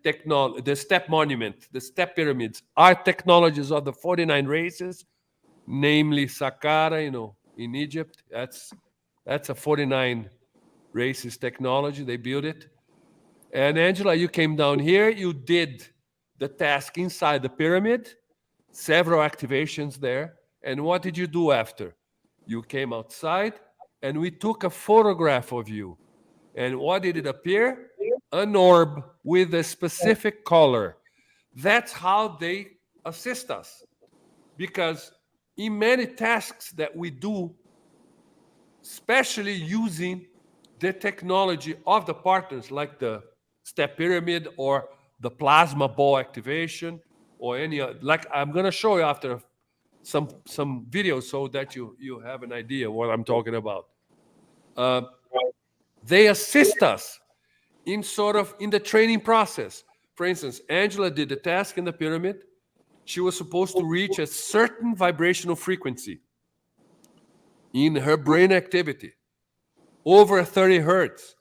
monument, the step pyramids are technologies of the 49 races, namely Saqqara, in Egypt. That's a 49 races technology. They built it. And Angela, you came down here, you did the task inside the pyramid, several activations there. And what did you do after? You came outside and we took a photograph of you. And what did it appear? An orb with a specific color. That's how they assist us. Because in many tasks that we do, especially using the technology of the partners, like the step pyramid or the plasma ball activation, or any like I'm going to show you after some videos so that you have an idea what I'm talking about. They assist us in the training process. For instance, Angela did the task in the pyramid. She was supposed to reach a certain vibrational frequency in her brain activity, over 30 hertz.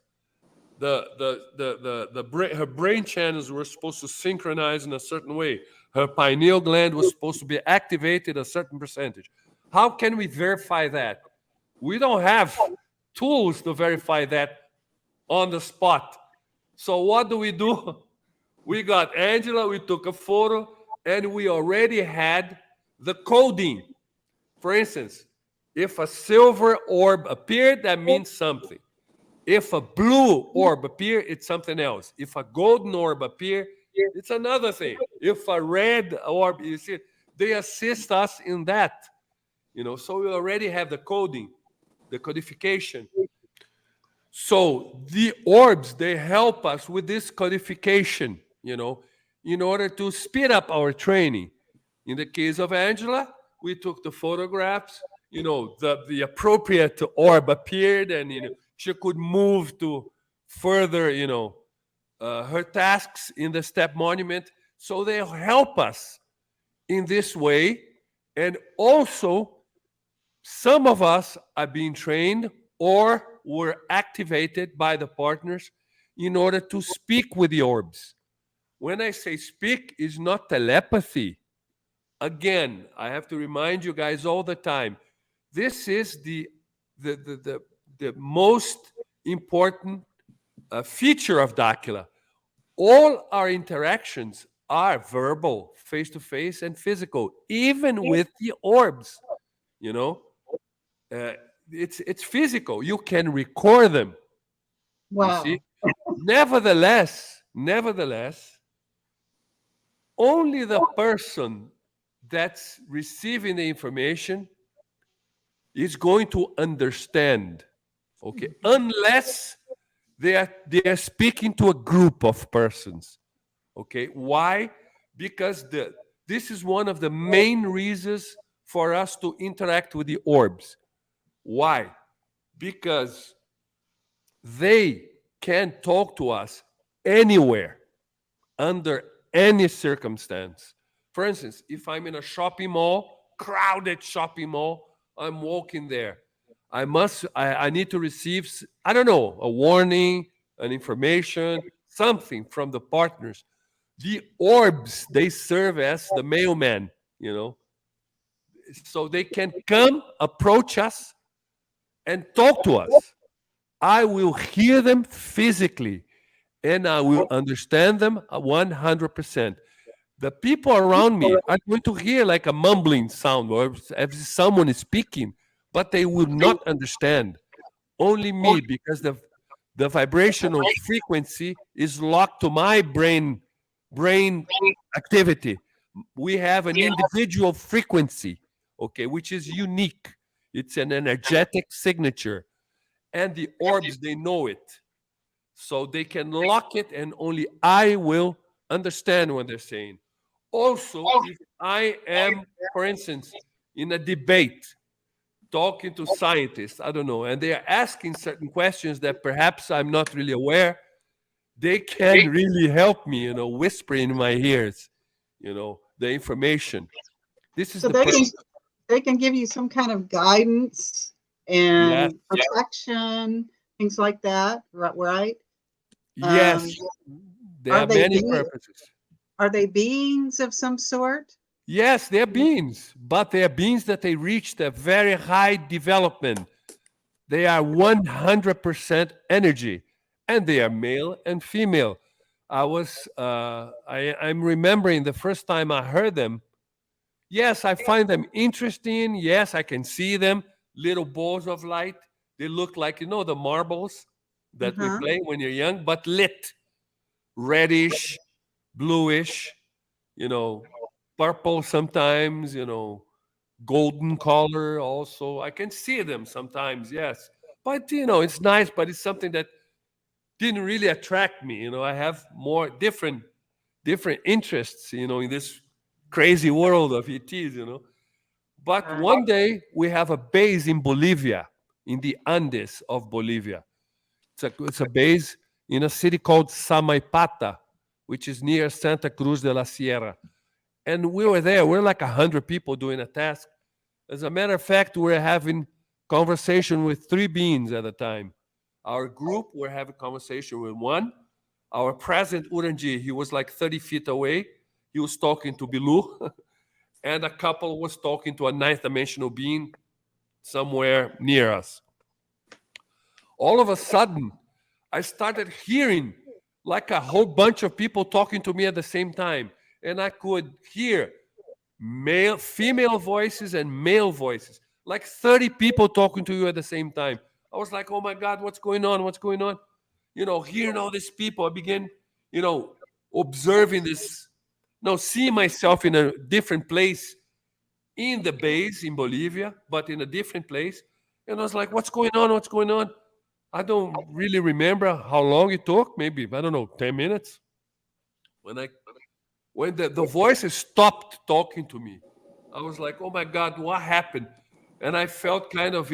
Her brain channels were supposed to synchronize in a certain way. Her pineal gland was supposed to be activated a certain percentage. How can we verify that? We don't have tools to verify that on the spot. So what do? We got Angela, we took a photo, and we already had the coding. For instance, if a silver orb appeared, that means something. If a blue orb appear, it's something else. If a golden orb appear, it's another thing. If a red orb, you see, they assist us in that. So we already have the coding, the codification. So the orbs, they help us with this codification, in order to speed up our training. In the case of Angela, we took the photographs, the appropriate orb appeared, and she could move to further, her tasks in the step monument. So they help us in this way. And also, some of us are being trained or were activated by the partners in order to speak with the orbs. When I say speak, it's not telepathy. Again, I have to remind you guys all the time, this is the most important feature of Dakila. All our interactions are verbal, face-to-face, and physical, even with the orbs. It's physical. You can record them. You Wow. see? Nevertheless, only the person that's receiving the information is going to understand, okay? Unless they are speaking to a group of persons, okay? Why? Because this is one of the main reasons for us to interact with the orbs. Why? Because they can talk to us anywhere, under any circumstance. For instance, if I'm in a shopping mall, crowded shopping mall, I'm walking there. I need to receive, I don't know, a warning, an information, something from the partners. The orbs, they serve as the mailman, so they can come approach us and talk to us. I will hear them physically and I will understand them 100%. The people around me are going to hear like a mumbling sound or as someone is speaking, but they will not understand. Only me, because the vibrational frequency is locked to my brain activity. We have an individual frequency, okay, which is unique. It's an energetic signature. And the orbs, they know it. So they can lock it, and only I will understand what they're saying. Also, if I am, for instance, in a debate, talking to scientists, I don't know, and they are asking certain questions that perhaps I'm not really aware, they can really help me, whisper in my ears, the information. This is So the they can give you some kind of guidance Yes, and protection, things like that, right? yes. There Are are they many being- purposes. Are they beings of some sort? Yes, they're beings, but they are beings that they reached a very high development. They are 100% energy, and they are male and female. I'm remembering the first time I heard them. Yes, I find them interesting. Yes, I can see them, little balls of light. They look like, the marbles that we Uh-huh. play when you're young, but lit, reddish, bluish, you know, purple sometimes, golden color also. I can see them sometimes, yes. But, it's nice, but it's something that didn't really attract me. I have more different interests, in this crazy world of ETs. But Right. one day we have a base in Bolivia, in the Andes of Bolivia. It's a base in a city called Samaipata, which is near Santa Cruz de la Sierra. And we were there. We're like 100 people doing a task. As a matter of fact, we're having conversation with three beings at a time. Our group, we're having conversation with one. Our president, Uranji, he was like 30 feet away. He was talking to Bilu. And a couple was talking to a ninth dimensional being somewhere near us. All of a sudden, I started hearing like a whole bunch of people talking to me at the same time. And I could hear female voices and male voices, like 30 people talking to you at the same time. I was like, oh my God, what's going on? What's going on? Hearing all these people, I began, observing this, seeing myself in a different place in the base in Bolivia, but in a different place. And I was like, what's going on? What's going on? I don't really remember how long it took, maybe, I don't know, 10 minutes. When the voices stopped talking to me, I was like, oh my God, what happened? And I felt kind of,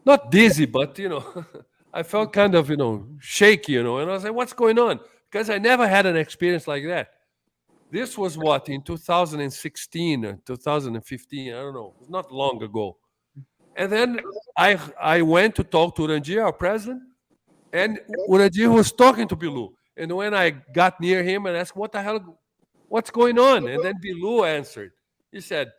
not dizzy, but, I felt kind of, shaky, and I was like, what's going on? Because I never had an experience like that. This was what, in 2016 or 2015, I don't know. It's not long ago. And then I went to talk to Uranji, our president, and Uranji was talking to Bilu. And when I got near him and asked, what the hell, what's going on? And then Bilu answered. He said,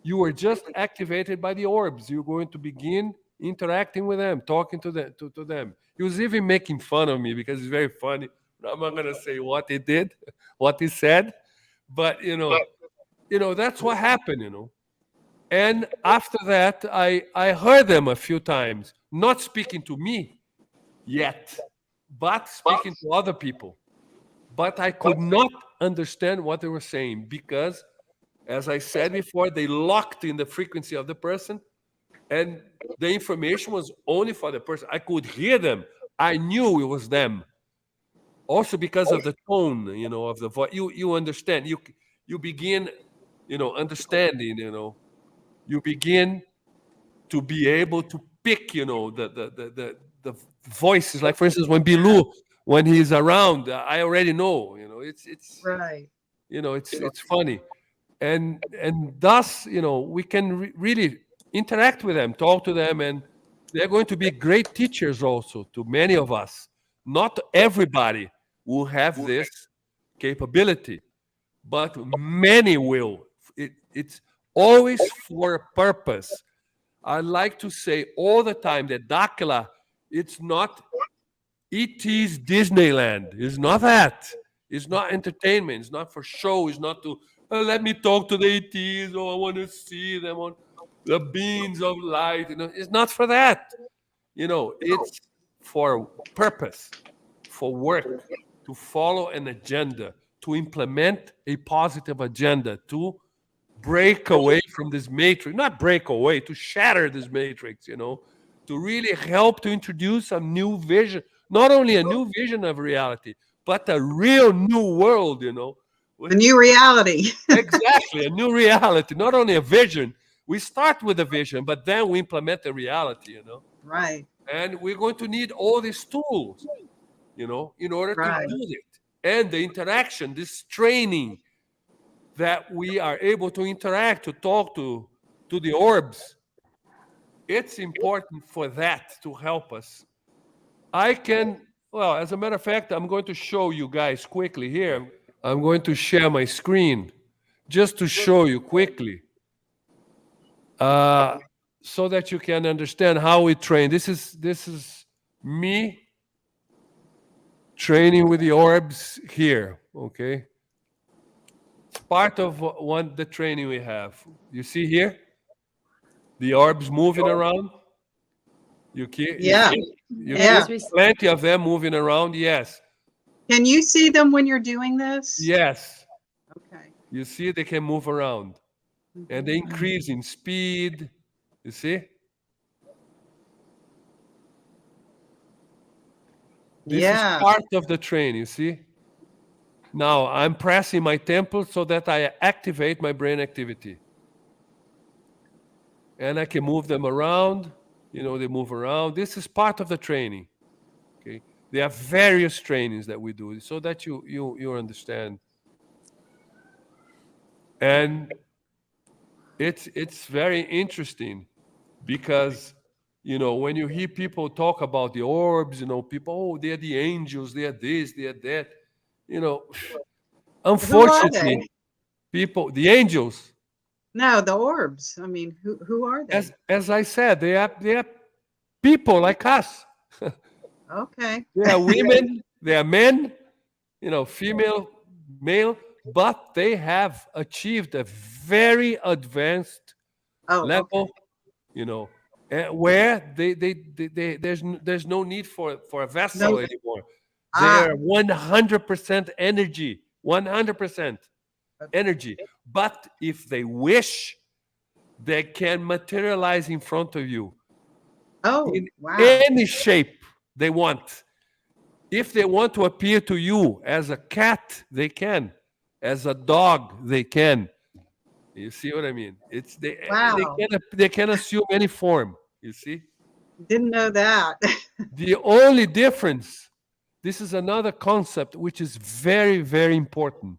you were just activated by the orbs. You're going to begin interacting with them, talking to them. To them. He was even making fun of me because it's very funny. I'm not going to say what he did, what he said. But, that's what happened, And after that, I heard them a few times, not speaking to me yet, but speaking to other people. But I could not understand what they were saying because, as I said before, they locked in the frequency of the person, and the information was only for the person. I could hear them. I knew it was them. Also because of the tone, of the voice. You understand. You begin, understanding, you begin to be able to pick, the voices. Like, for instance, when Bilu, when he's around, I already know, it's Right. it's funny. And thus, we can really interact with them, talk to them, and they're going to be great teachers also to many of us. Not everybody will have this capability, but many will. It's always for a purpose. I like to say all the time that Dakila, it's not E.T.'s Disneyland. It's not that. It's not entertainment. It's not for show. It's not to, let me talk to the E.T.s. Oh, I want to see them on the beams of light. It's not for that. It's for purpose, for work, to follow an agenda, to implement a positive agenda, to break away from this matrix, not break away, to shatter this matrix, to really help to introduce a new vision, not only a new vision of reality, but a real new world, A new reality. Exactly, a new reality, not only a vision. We start with a vision, but then we implement the reality, Right. And we're going to need all these tools, in order Right. to do it. And the interaction, this training that we are able to interact, to talk to the orbs, it's important for that to help us. As a matter of fact, I'm going to show you guys quickly here. I'm going to share my screen just to show you quickly so that you can understand how we train. This is me training with the orbs here, okay? It's part of the training we have. You see here? The orbs moving around. You Yeah. Yeah. see plenty of them moving around. Yes. Can you see them when you're doing this? Yes. Okay. You see they can move around. And they increase in speed. You see? This is part of the training, you see? Now, I'm pressing my temple so that I activate my brain activity. And I can move them around. They move around. This is part of the training. Okay? There are various trainings that we do so that you understand. And it's very interesting because, when you hear people talk about the orbs, people, oh, they're the angels, they're this, they're that. Unfortunately, people, the angels. No, the orbs. I mean, who are they? As I said, they are people like us. Okay. They are women, they are men, female, male, but they have achieved a very advanced level, where there's no need for a vessel anymore. They're 100% energy, 100% energy. But if they wish, they can materialize in front of you in any shape they want. If they want to appear to you as a cat, they can. As a dog, they can. You see what I mean? They can assume any form. You see? Didn't know that. The only difference, this is another concept which is very, very important.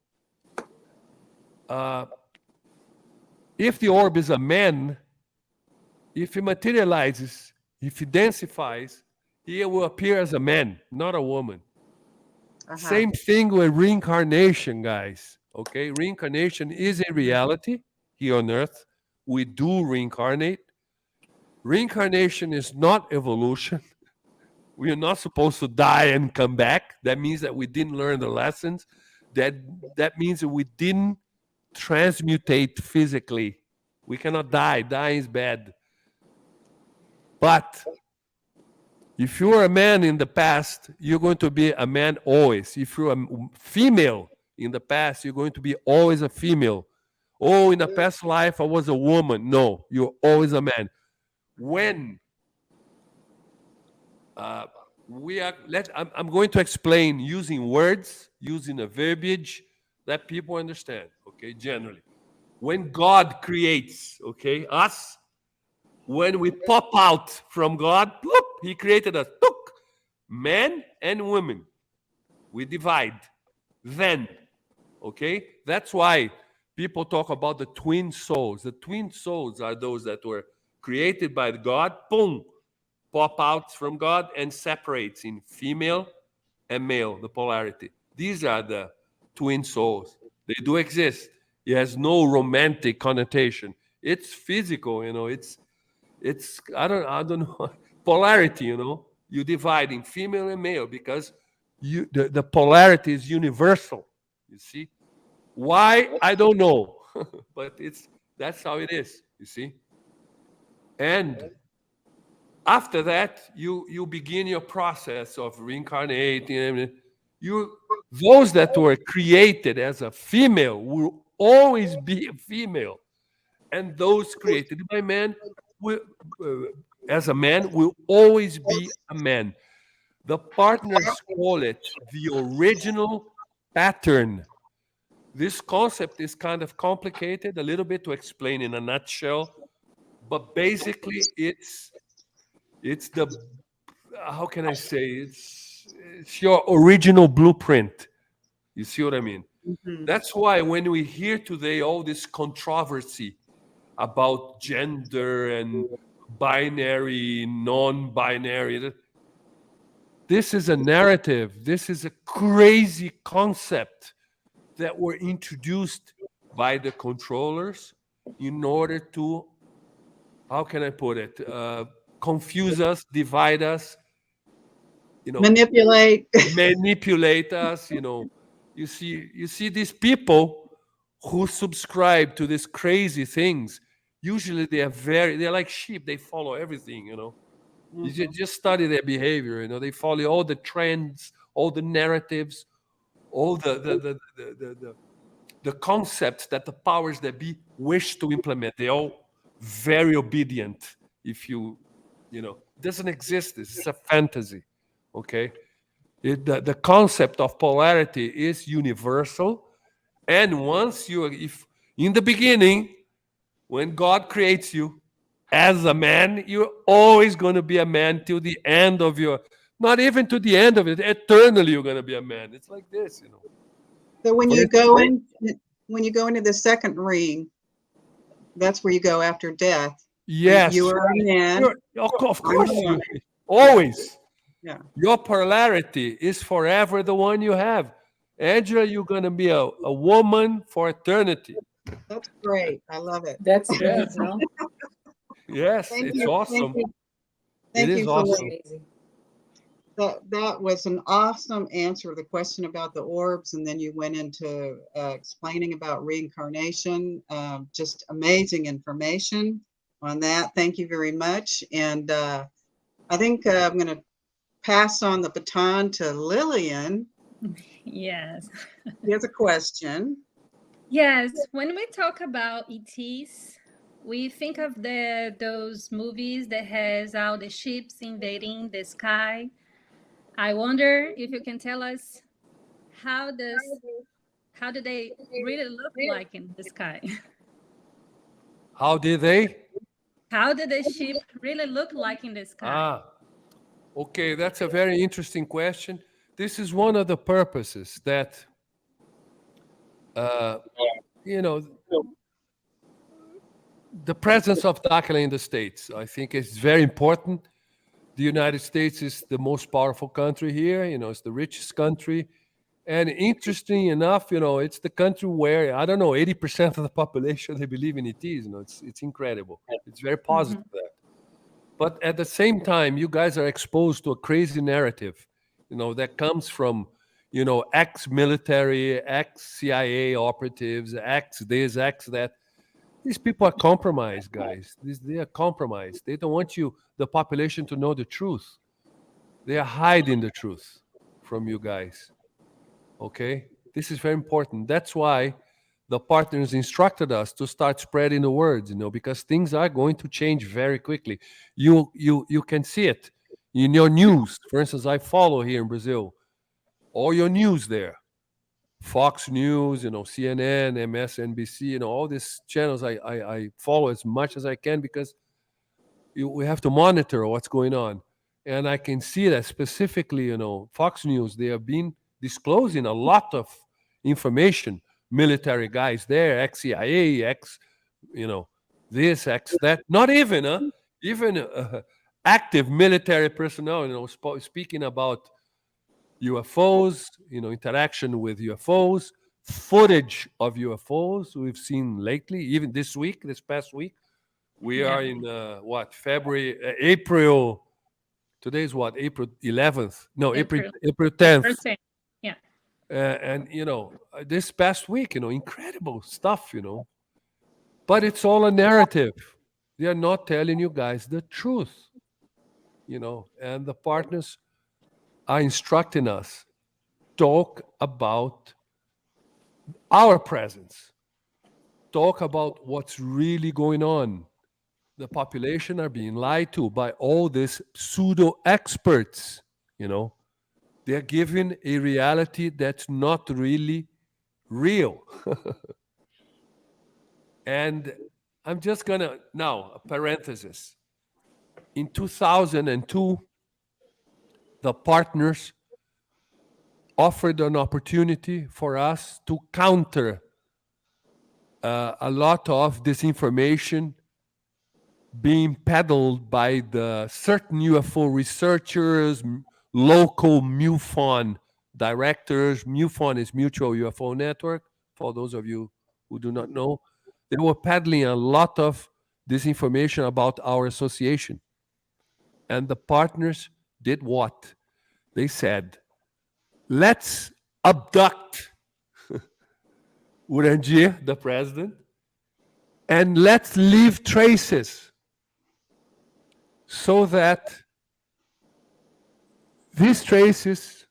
If the orb is a man, if he materializes, if he densifies, he will appear as a man, not a woman. Same thing with reincarnation, guys. Okay, reincarnation is a reality here on Earth. We do reincarnate. Reincarnation is not evolution. We are not supposed to die and come back. That means that we didn't learn the lessons. That means that we didn't transmutate physically. We cannot die. Dying is bad. But if you're a man in the past, you're going to be a man always. If you're a female in the past, you're going to be always a female. Oh, in a past life, I was a woman. No, you're always a man. When I'm going to explain using words, using a verbiage that people understand, okay, generally. When God creates, okay, us, when we pop out from God, look, he created us, look, men and women. We divide. Then, okay, that's why people talk about the twin souls. The twin souls are those that were created by God, boom, pop out from God and separates in female and male, the polarity. These are the twin souls. They do exist. It has no romantic connotation. It's physical, it's I don't know polarity, you divide in female and male because the polarity is universal. You see? Why? I don't know. But that's how it is, you see? And after that, you begin your process of reincarnating. You Those that were created as a female will always be a female, and those created by man will, as a man, will always be a man. The partners call it the original pattern. This concept is kind of complicated, a little bit to explain in a nutshell, but basically it's the how can I say it's your original blueprint. You see what I mean? Mhm. That's why when we hear today all this controversy about gender and binary, non-binary, this is a narrative. This is a crazy concept that were introduced by the controllers in order to, how can I put it, confuse us, divide us, Manipulate. manipulate us. You see these people who subscribe to these crazy things. Usually they're like sheep. They follow everything. You just study their behavior. They follow all the trends, all the narratives, all the concepts that the powers that be wish to implement. They're all very obedient. It doesn't exist. This is a fantasy. Okay. The concept of polarity is universal. And if in the beginning, when God creates you as a man, you're always going to be a man till the end of not even to the end of it, eternally you're going to be a man. It's like this. So when For you go instance, into the second ring, that's where you go after death. yes, You are a man. of I'm a course, woman. always. Yeah. Your polarity is forever the one you have. Angela, you're going to be a woman for eternity. That's great. I love it. That's Yeah. great, no? Yes, Thank it's you. awesome. Thank you. It Thank is you, That's awesome. Philippe. amazing. That was an awesome answer to the question about the orbs, and then you went into explaining about reincarnation. Just amazing information on that. Thank you very much. And I think I'm going to pass on the baton to Lillian. Yes. He has a question. Yes, when we talk about ETs, we think of those movies that has all the ships invading the sky. I wonder if you can tell us how does how do they really look like in the sky? How did they? How do the ship really look like in the sky? Okay, that's a very interesting question. This is one of the purposes that, uh, you know, the presence of Dakila in the States, I think is very important. The United States is the most powerful country here. It's the richest country. And interesting enough, it's the country where, I don't know, 80% of the population, they believe in ETs. It's incredible. It's very positive Mhm. that. But at the same time, you guys are exposed to a crazy narrative, that comes from, ex-military, ex-CIA operatives, ex this, ex that. These people are compromised, guys. They are compromised. They don't want the population, to know the truth. They are hiding the truth from you guys. Okay? This is very important. That's why the partners instructed us to start spreading the words, because things are going to change very quickly. You can see it in your news. For instance, I follow here in Brazil all your news there. Fox News, CNN, MSNBC, all these channels I follow as much as I can because we have to monitor what's going on. And I can see that specifically, Fox News, they have been disclosing a lot of information. Military guys there, ex-CIA, this, ex that. Not even, even active military personnel, speaking about UFOs, interaction with UFOs, footage of UFOs we've seen lately, even this past week. We Yeah. are in April. Today's what? April 11th. No, April April. April April 10th. 10th. Yeah. And this past week, incredible stuff, but it's all a narrative. They are not telling you guys the truth, and the partners are instructing us talk about our presence, talk about what's really going on. The population are being lied to by all these pseudo experts, you know. They're given a reality that's not really real. And I'm just gonna now a parenthesis. In 2002, the partners offered an opportunity for us to counter a lot of disinformation being peddled by the certain UFO researchers, local MUFON directors. MUFON is Mutual UFO Network. For those of you who do not know, they were peddling a lot of disinformation about our association. And the partners did what? They said, let's abduct Urandir, the president, and let's leave traces so that these traces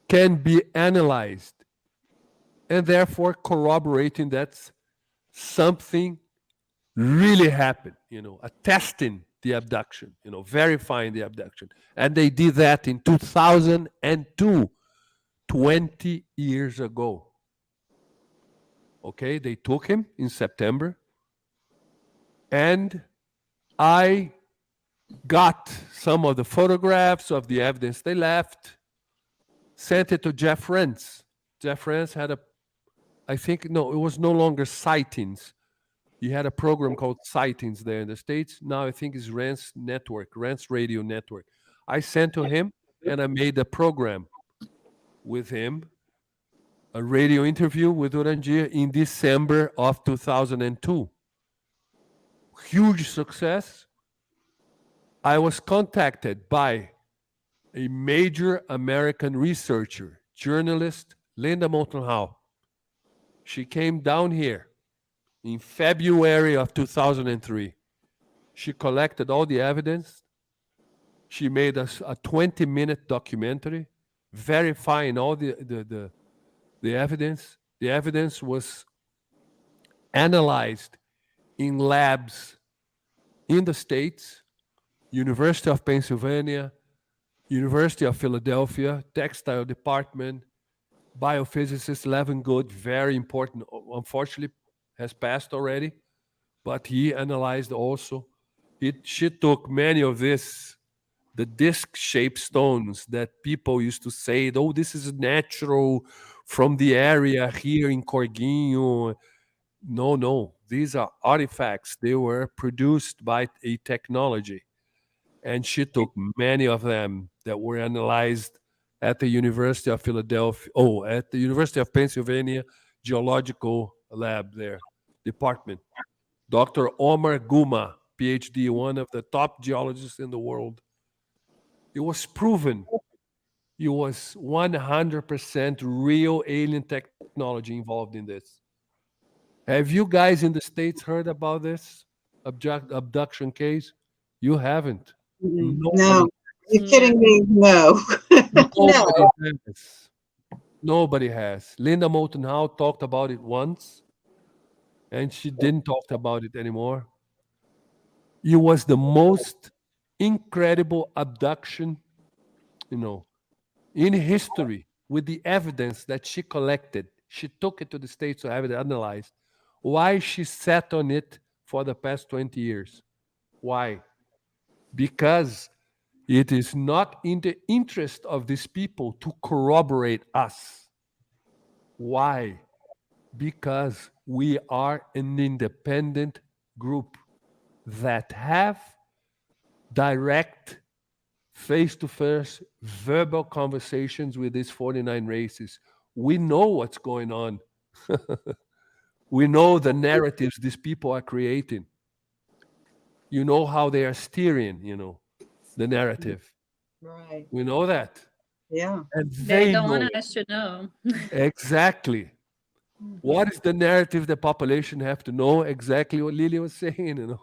can be analyzed and therefore corroborating that something really happened, attesting the abduction, verifying the abduction. And they did that in 2002, 20 years ago. Okay, they took him in September, and I got some of the photographs of the evidence they left, sent it to Jeff Rentz. Jeff Rentz had I think, no, it was no longer Sightings. He had a program called Sightings there in the States. Now I think it's Rentz Network, Rentz Radio Network. I sent to him, and I made a program with him, a radio interview with Urandir in December of 2002. Huge success. I was contacted by a major American researcher, journalist, Linda Moulton Howe. She came down here in February of 2003. She collected all the evidence. She made us a 20-minute documentary verifying all the evidence. The evidence was analyzed in labs in the States, University of Pennsylvania, University of Philadelphia, textile department, biophysicist Levin Good, very important, unfortunately has passed already, but he analyzed also. She took many of the disc-shaped stones that people used to say, oh, this is natural from the area here in Corguinho. No, these are artifacts. They were produced by a technology. And she took many of them that were analyzed at the University of Philadelphia, at the University of Pennsylvania Geological Lab there, department. Dr. Omar Guma, PhD, one of the top geologists in the world. It was proven it was 100% real alien technology involved in this. Have you guys in the States heard about this abduction case? You haven't. Nobody, No, you Yeah. kidding me? No. No. nobody has. Nobody has. Linda Moulton Howe talked about it once, and she didn't talk about it anymore. It was the most incredible abduction, you know, in history, with the evidence that she collected. She took it to the States to have it analyzed. Why she sat on it for the past 20 years? Why? Because it is not in the interest of these people to corroborate us. Why? Because we are an independent group that have direct face-to-face verbal conversations with these 49 races. We know what's going on. We know the narratives these people are creating. You know how they are steering, the narrative. Right. We know that. Yeah. And They they don't know want it. us to know. Exactly. What is the narrative the population have to know? Exactly what Lily was saying,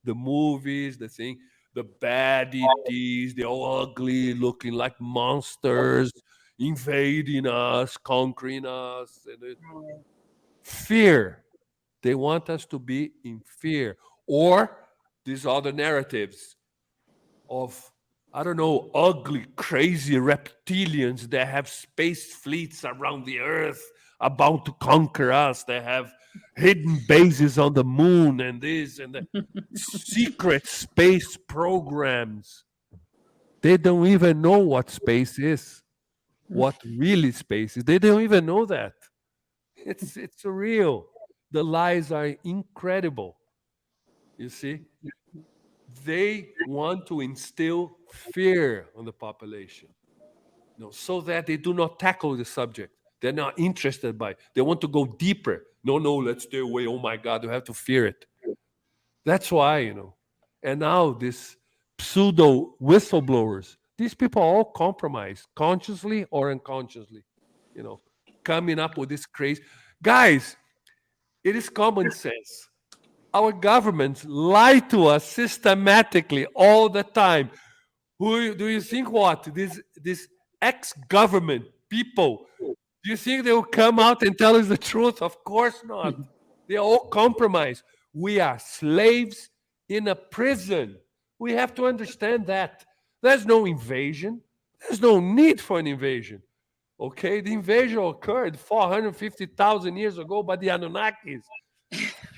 the movies, the thing, the bad ETs, they're all ugly, looking like monsters, invading us, conquering us. Right. Fear. They want us to be in fear. Or these other narratives of, I don't know, ugly, crazy reptilians that have space fleets around the earth about to conquer us. They have hidden bases on the moon and this and the secret space programs. They don't even know what space is, what really space is. They don't even know that. It's surreal. The lies are incredible. You see? They want to instill fear on the population, so that they do not tackle the subject. They're not interested by it. They want to go deeper. No, no, let's stay away. Oh my God, you have to fear it. That's why. And now this pseudo whistleblowers, these people are all compromised, consciously or unconsciously, you know, coming up with this crazy. Guys, it is common sense. Our governments lie to us systematically all the time. Who do you think what? This ex-government people, do you think they will come out and tell us the truth? Of course not. They are all compromised. We are slaves in a prison. We have to understand that. There's no invasion. There's no need for an invasion. Okay? The invasion occurred 450,000 years ago by the Anunnakis.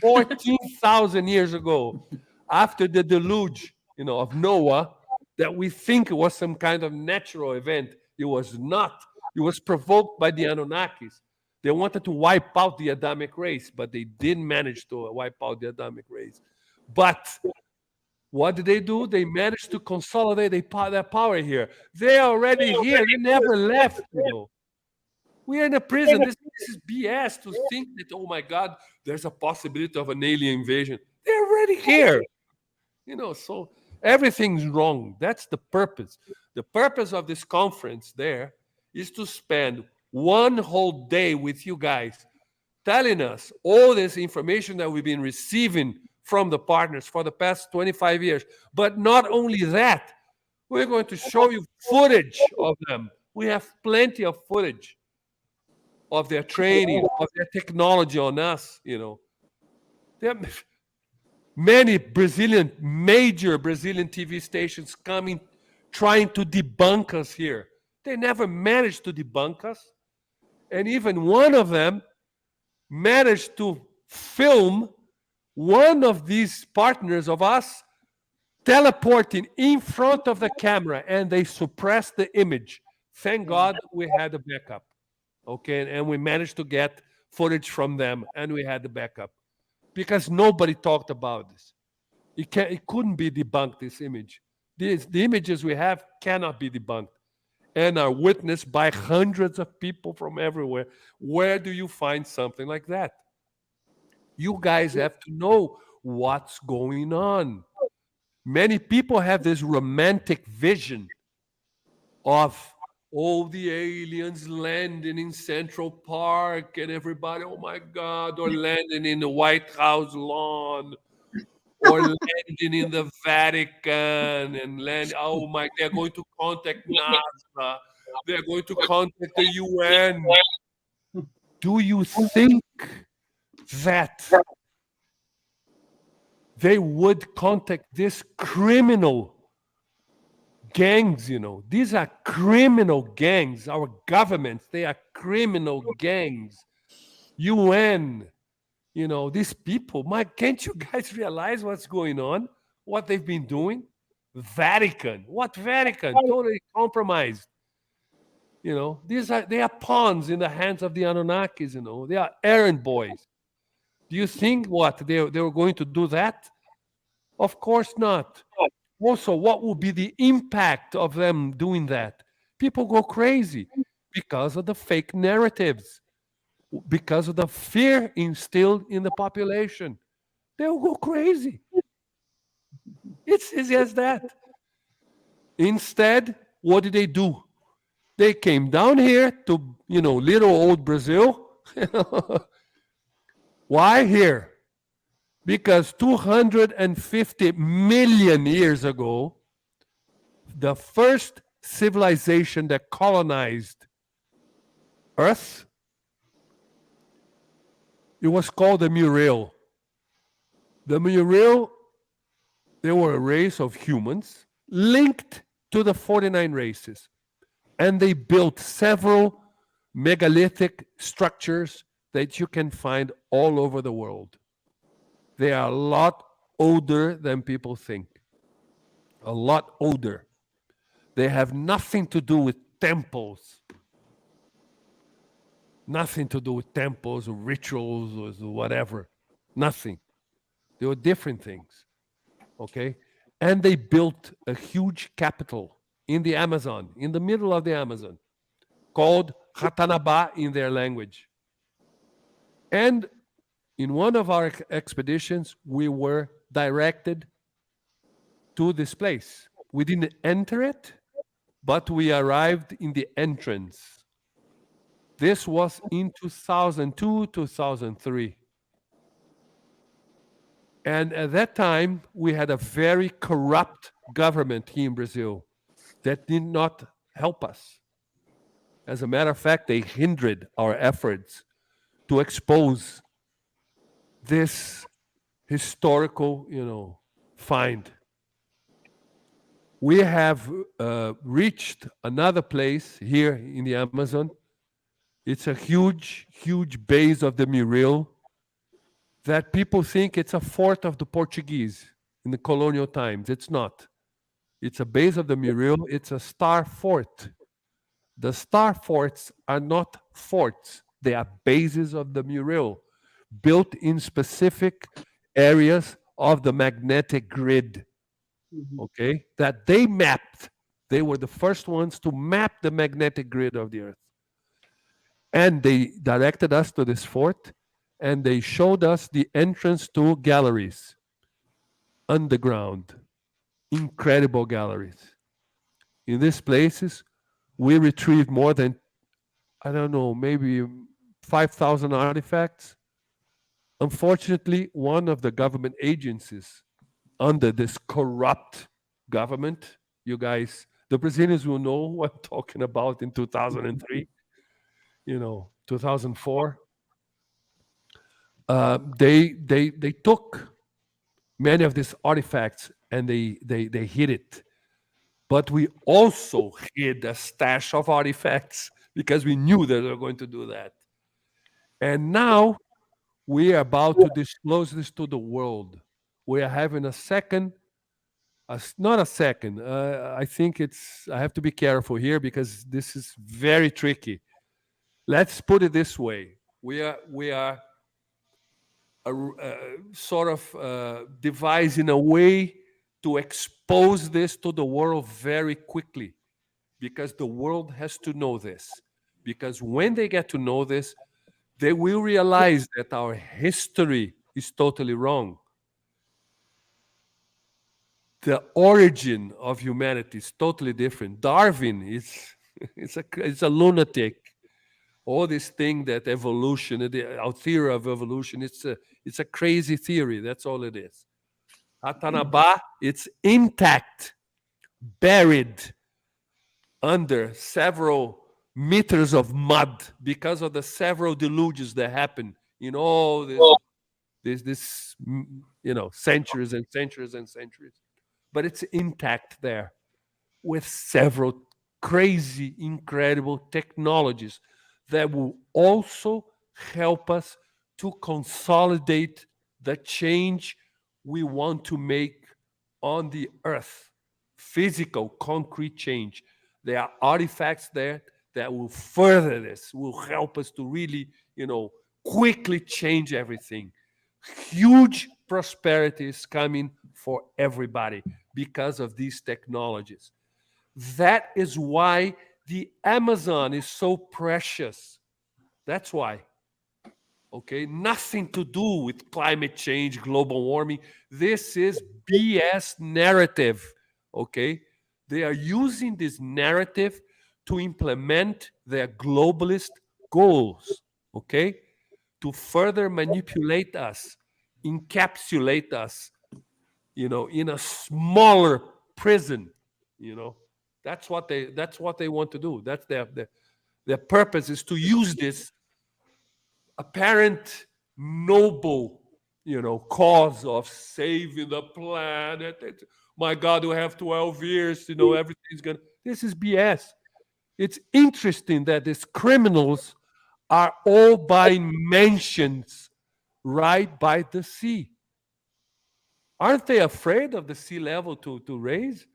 14,000 years ago, after the deluge, of Noah, that we think was some kind of natural event. It was not. It was provoked by the Anunnakis. They wanted to wipe out the Adamic race, but they didn't manage to wipe out the Adamic race. But what did they do? They managed to consolidate their power here. They're already here. They never left. We are in a prison. This is BS to think that, oh my God, there's a possibility of an alien invasion. They're already here. So everything's wrong. That's the purpose. The purpose of this conference there is to spend one whole day with you guys telling us all this information that we've been receiving from the partners for the past 25 years. But not only that, we're going to show you footage of them. We have plenty of footage of their training, of their technology on us. There are many major Brazilian TV stations coming, trying to debunk us here. They never managed to debunk us. And even one of them managed to film one of these partners of us teleporting in front of the camera, and they suppressed the image. Thank God we had a backup. Okay, and we managed to get footage from them, and we had the backup because nobody talked about this. It couldn't be debunked. This image, the images we have cannot be debunked, and are witnessed by hundreds of people from everywhere. Where do you find something like that? You guys have to know what's going on. Many people have this romantic vision of all the aliens landing in Central Park and everybody, oh my God, or landing in the White House lawn, or landing in the Vatican and oh my, they're going to contact NASA, they're going to contact the UN. Do you think that they would contact this criminal gangs? These are criminal gangs. Our governments, they are criminal gangs. UN, these people, can't you guys realize what's going on, what they've been doing? Vatican, what Vatican? Totally compromised. They are pawns in the hands of the Anunnakis. They are errand boys. Do you think what they were going to do that? Of course not. Also, what will be the impact of them doing that? People go crazy because of the fake narratives, because of the fear instilled in the population. They'll go crazy. It's easy as that. Instead, what did they do? They came down here to, little old Brazil. Why here? Because 250 million years ago, the first civilization that colonized Earth, it was called the Muriel. The Muriel, they were a race of humans linked to the 49 races. And they built several megalithic structures that you can find all over the world. They are a lot older than people think. A lot older. They have nothing to do with temples. Nothing to do with temples or rituals or whatever. Nothing. They were different things. Okay? And they built a huge capital in the Amazon, in the middle of the Amazon, called Ratanabá in their language. And in one of our expeditions, we were directed to this place. We didn't enter it, but we arrived in the entrance. This was in 2002, 2003. And at that time, we had a very corrupt government here in Brazil that did not help us. As a matter of fact, they hindered our efforts to expose this historical, find. We have reached another place here in the Amazon. It's a huge, huge base of the Muriel that people think it's a fort of the Portuguese in the colonial times. It's not. It's a base of the Muriel. It's a star fort. The star forts are not forts. They are bases of the Muriel, built in specific areas of the magnetic grid, okay, that they mapped. They were the first ones to map the magnetic grid of the Earth. And they directed us to this fort, and they showed us the entrance to galleries, underground, incredible galleries. In these places, we retrieved more than, I don't know, maybe 5,000 artifacts. Unfortunately, one of the government agencies under this corrupt government, you guys, the Brazilians will know what I'm talking about in 2003, 2004. They took many of these artifacts and they hid it. But we also hid a stash of artifacts because we knew that they were going to do that. And now we are about to disclose this to the world. We are having a second, not a second. I think I have to be careful here because this is very tricky. Let's put it this way: we are sort of devising a way to expose this to the world very quickly, because the world has to know this. Because when they get to know this, they will realize that our history is totally wrong. The origin of humanity is totally different. Darwin is it's a lunatic. All this thing that evolution, our theory of evolution, it's a crazy theory. That's all it is. Ratanabá, it's intact, buried under several meters of mud because of the several deluges that happened in all this centuries and centuries and centuries. But it's intact there with several crazy, incredible technologies that will also help us to consolidate the change we want to make on the earth. Physical, concrete change. There are artifacts there that will further this, will help us to really, quickly change everything. Huge prosperity is coming for everybody. because of these technologies. That is why the Amazon is so precious. That's why. Okay, nothing to do with climate change, global warming. This is BS narrative. Okay, they are using this narrative to implement their globalist goals. Okay, to further manipulate us, encapsulate us, in a smaller prison. You know, that's what they want to do. That's their purpose is to use this apparent noble, cause of saving the planet. My God, we have 12 years, everything's gonna. This is BS. It's interesting that these criminals are all buying mansions right by the sea. Aren't they afraid of the sea level to raise?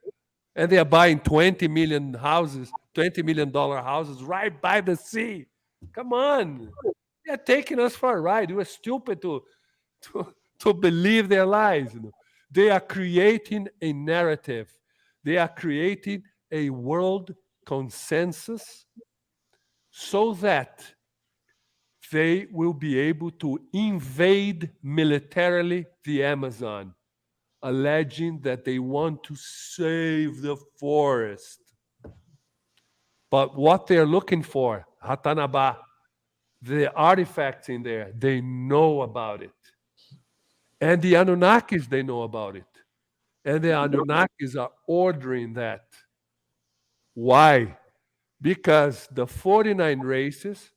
And they are buying 20 million houses, $20 million houses right by the sea. Come on. They're taking us for a ride. We're stupid to believe their lies. They are creating a narrative. They are creating a world consensus so that they will be able to invade militarily the Amazon, alleging that they want to save the forest. But what they're looking for, Hatanaba, the artifacts in there, they know about it. And the Anunnakis, they know about it. And the Anunnakis are ordering that. Why? Because the 49 races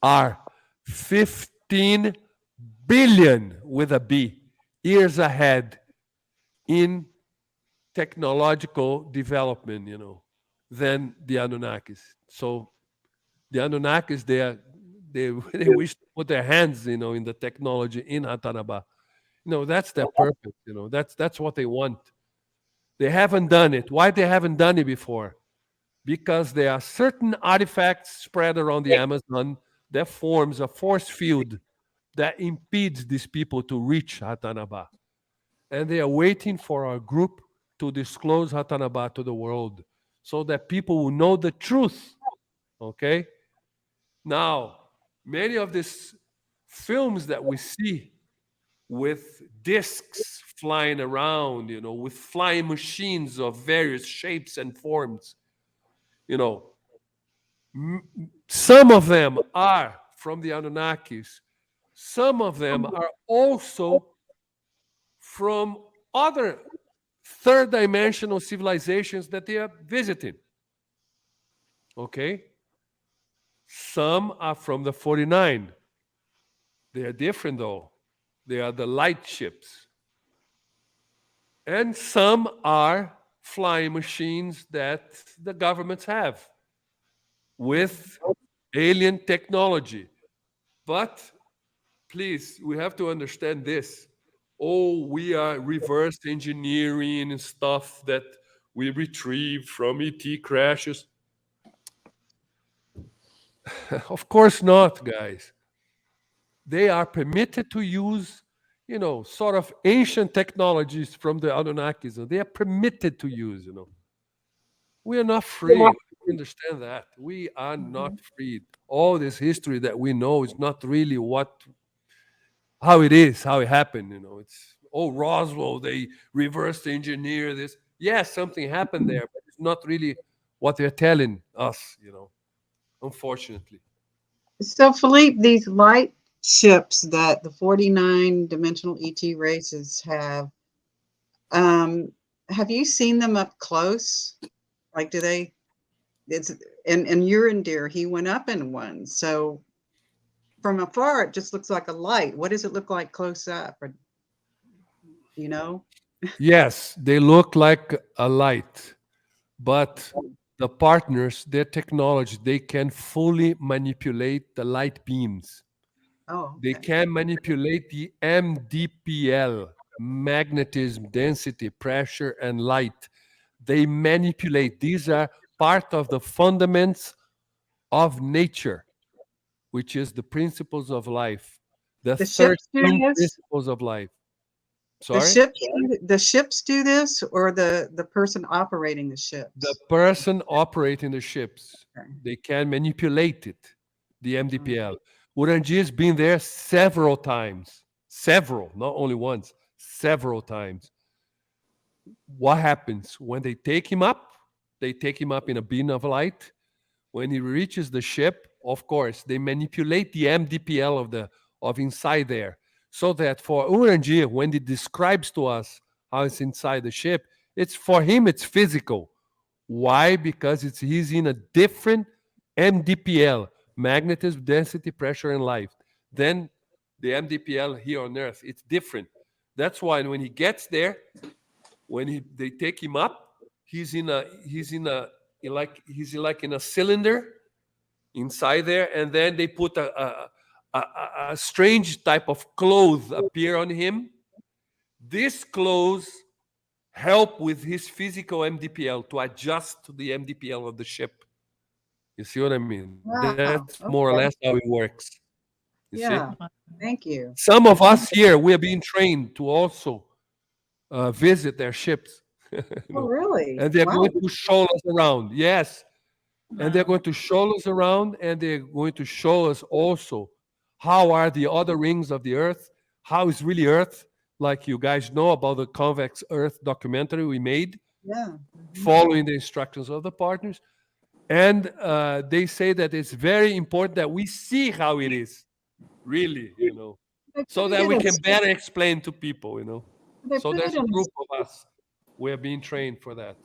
are 15 billion with a B years ahead in technological development, than the Anunnakis. So the Anunnakis, they wish to put their hands, in the technology in Atanaba. That's their purpose. That's what they want. They haven't done it. Why they haven't done it before? Because there are certain artifacts spread around the Amazon that forms a force field that impedes these people to reach Hatanaba. And they are waiting for our group to disclose Hatanaba to the world so that people will know the truth. Okay? Now, many of these films that we see with discs flying around, with flying machines of various shapes and forms, some of them are from the Anunnakis. Some of them are also from other third dimensional civilizations that they are visiting. Okay? Some are from the 49. They are different though. They are the light ships. And some are flying machines that the governments have with alien technology. But please, we have to understand this. Oh, we are reverse engineering and stuff that we retrieved from ET crashes. Of course not, guys. They are permitted to use, sort of ancient technologies from the Anunnakis. They are permitted to use, We are not free. Understand that. We are not free. All this history that we know is not really how it is, how it happened. It's Roswell, they reversed engineer this. Yes, something happened there, but it's not really what they're telling us, unfortunately. So, Philippe, these light ships that the 49 dimensional ET races have you seen them up close? Like, do they? It's and urine deer. He went up in one. So from afar, it just looks like a light. What does it look like close up? Or, you know? Yes, they look like a light, but the partners, their technology, they can fully manipulate the light beams. Oh, They okay. can manipulate the MDPL, magnetism, density, pressure, and light. They manipulate. These are part of the fundaments of nature, which is the principles of life, the The ships do 13 this. principles of life. The Sorry? ships do this, or the person operating the The ships? person operating the ships, Okay. they can manipulate it, the Mm. MDPL. Urangi has been there several times, several, not only once, several times. What happens when they take him up? They take him up in a beam of light. When he reaches the ship, of course, they manipulate the MDPL of inside there, so that for Urangi, when he describes to us how it's inside the ship, it's for him it's physical. Why? Because he's in a different MDPL, magnetism, density, pressure, and light, than the MDPL here on Earth. It's different. That's why when he gets there, they take him up, he's like in a cylinder inside there, and then they put a strange type of clothes appear on him. This clothes help with his physical MDPL to adjust to the MDPL of the ship. You see what I mean? That's Wow. more or less Okay. how it works. You see? Yeah. Thank you. Some of us here, we are being trained to also visit their ships. You Oh, know, really? and they're Wow. going to show us around. Yes. And they're Wow. going to show us around, and they're going to show us also how are the other rings of the earth, how is really earth, like you guys know about the convex earth documentary we made, Yeah. following the instructions of the partners. And they say that it's very important that we see how it is really, They so put it that in we a can better explain to people. they So put it there's a in group of us. We're being trained for that.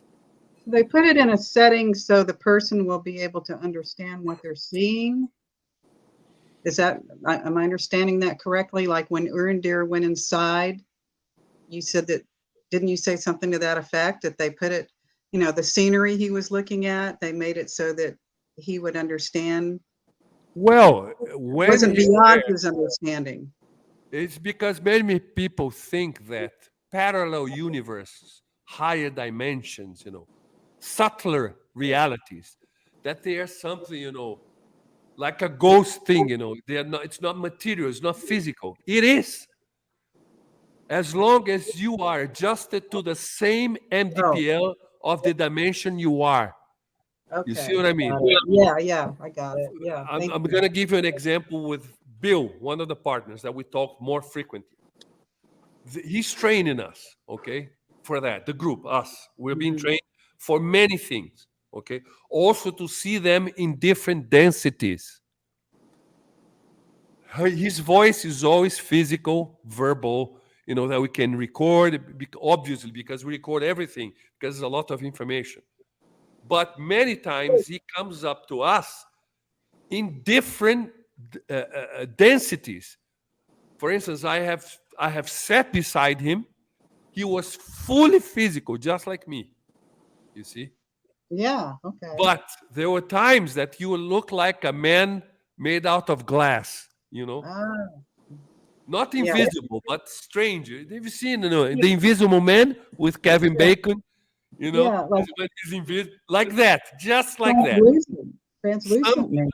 they put it in a setting so the person will be able to understand what they're seeing. Is that am I understanding that correctly? Like when Urindir went inside, you said that, didn't you say something to that effect, that they put it, the scenery he was looking at, they made it so that he would understand. Well, It when wasn't he's beyond there, his understanding. it's because many people think that parallel universes, higher dimensions, subtler realities, that they are something, like a ghost thing, they are not, it's not material, it's not physical. It is. As long as you are adjusted to the same Oh, MDPL of the dimension you are. You see okay. what I mean? Got it. Yeah, yeah, I got it. Yeah, I'm, thank I'm you. going to give you an example with Bill, one of the partners that we talk more frequently. He's training us, okay, for that. The group, us, we're being Mhm. trained for many things, okay, also to see them in different densities. His voice is always physical, verbal, that we can record, obviously, because we record everything, because there's a lot of information. But many times he comes up to us in different densities. For instance, I have sat beside him. He was fully physical, just like me. You see, Yeah, okay. but there were times that he would look like a man made out of glass. Ah, Not yeah. invisible, but strange. Have you seen the Invisible Man with Kevin Yeah, Bacon? yeah, like He's invisible, like that, just like that. translucent. Some, Translucent maybe.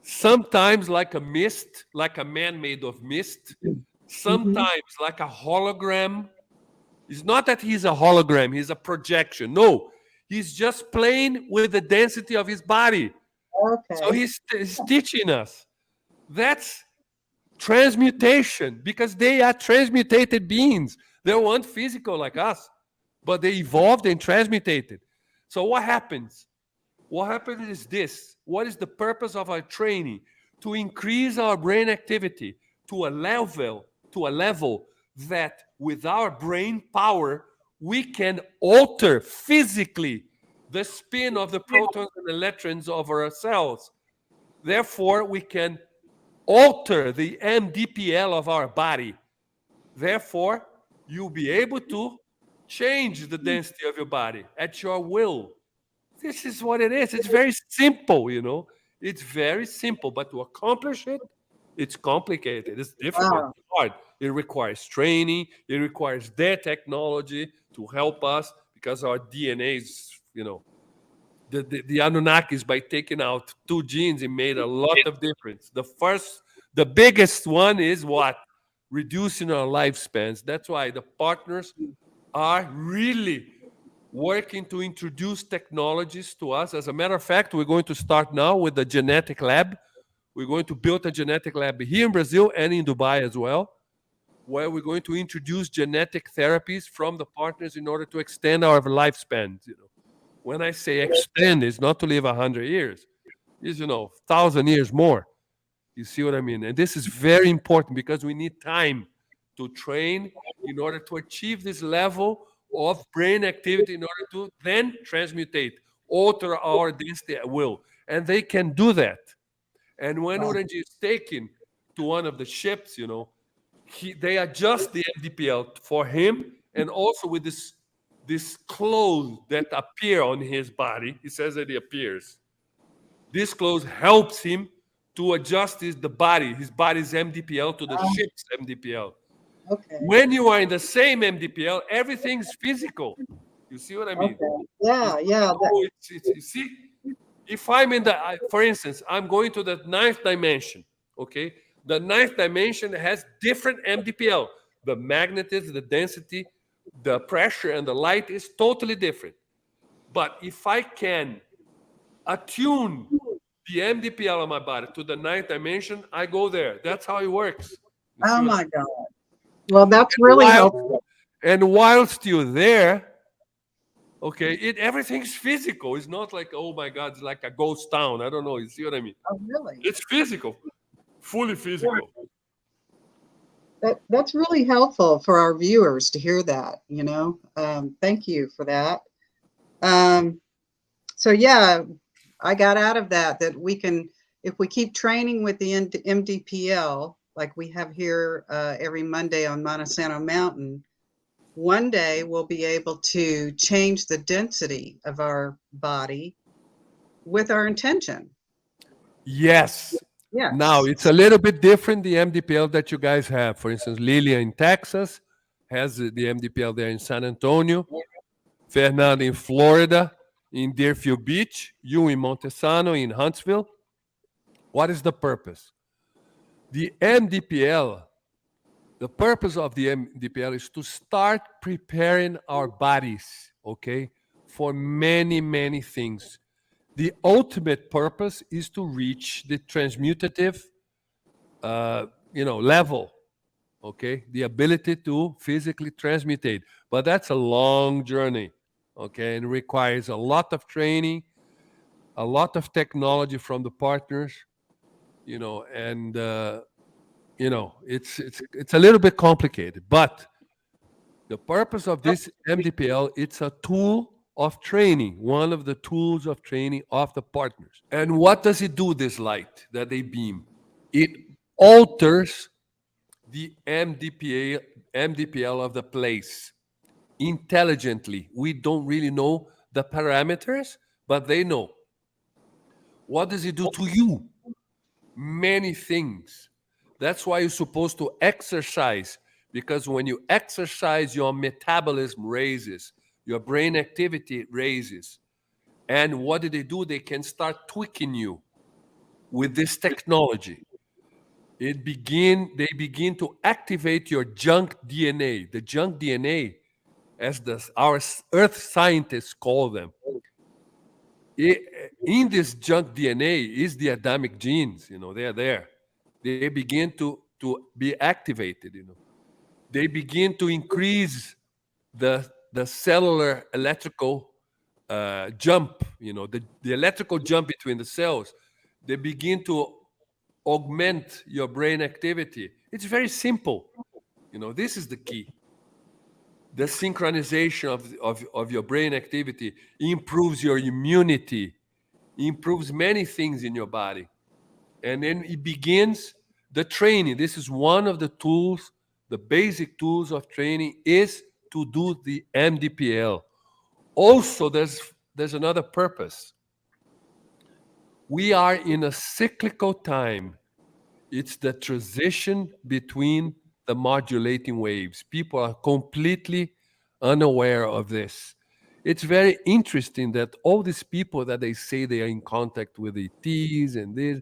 sometimes like a mist, like a man made of mist. Mm-hmm. Sometimes like a hologram. It's not that he's a hologram, he's a projection. No, he's just playing with the density of his body. So Okay. he's teaching us. That's transmutation, because they are transmutated beings. They weren't physical like us, but they evolved and transmutated. So what happens? What happens is this. What is the purpose of our training? To increase our brain activity to a level that with our brain power, we can alter physically the spin of the protons and electrons of our cells. Therefore, we can alter the MDPL of our body. Therefore, you'll be able to change the density of your body at your will. This is what it is. It's very simple. It's very simple, but to accomplish it, it's complicated. It's difficult. Wow. It's hard. It requires training. It requires their technology to help us, because our DNA is. The Anunnakis, by taking out 2 genes, it made a lot of difference. The biggest one is what? reducing our lifespans. That's why the partners are really working to introduce technologies to us. As a matter of fact, we're going to start now with the genetic lab. We're going to build a genetic lab here in Brazil and in Dubai as well, where we're going to introduce genetic therapies from the partners in order to extend our lifespans. When I say extend, it's not to live 100 years. It's 1,000 years more. You see what I mean? And this is very important because we need time to train in order to achieve this level of brain activity in order to then transmutate, alter our density at will. And they can do that. And when Wow. Uranji is taken to one of the ships, they adjust the MDPL for him, and also with this clothes that appear on his body. He says that it appears. This clothes helps him to adjust his body's MDPL to the ship's MDPL. Okay. When you are in the same MDPL, everything's physical. You see what I mean? Okay. Yeah. You see, if I'm for instance, I'm going to the ninth dimension. Okay, the ninth dimension has different MDPL. The magnetism, the density, the pressure, and the light is totally different. But if I can attune the MDPL of my body to the ninth dimension, I go there. That's how it works. Oh my God. Well, that's really helpful. And whilst you're there, okay, everything's physical. It's not like, oh my God, it's like a ghost town. I don't know. You see what I mean? Oh, really? It's physical, fully physical. That's really helpful for our viewers to hear that, Thank you for that. So yeah, I got out of that we can, if we keep training with the MDPL, like we have here every Monday on Monsanto Mountain, one day we'll be able to change the density of our body with our intention. Yes. Yes. Now, it's a little bit different, the MDPL that you guys have. For instance, Lilia in Texas has the MDPL there in San Antonio, Fernando in Florida, in Deerfield Beach, you in Montesano, in Huntsville. What is the purpose? The purpose of the MDPL is to start preparing our bodies, okay, for many, many things. The ultimate purpose is to reach the transmutative, level, okay, the ability to physically transmutate. But that's a long journey, okay, and requires a lot of training, a lot of technology from the partners, and it's a little bit complicated. But the purpose of this MDPL, it's a tool of training, one of the tools of training of the partners. And what does it do, this light that they beam? It alters the MDPL of the place intelligently. We don't really know the parameters, but they know. What does it do to you? Many things. That's why you're supposed to exercise, because when you exercise, your metabolism raises, your brain activity raises. And what do? They can start tweaking you with this technology. They begin to activate your junk DNA. The junk DNA, as our Earth scientists call them. In this junk DNA is the Adamic genes. They are there. They begin to be activated. They begin to increase the cellular electrical jump. The electrical jump between the cells. They begin to augment your brain activity. It's very simple. This is the key. The synchronization of your brain activity improves your immunity, improves many things in your body. And then it begins the training. This is one of the tools, the basic tools of training is to do the MDPL. Also, there's another purpose. We are in a cyclical time. It's the transition between the modulating waves. People are completely unaware of this. It's very interesting that all these people that they say they are in contact with ETs and this,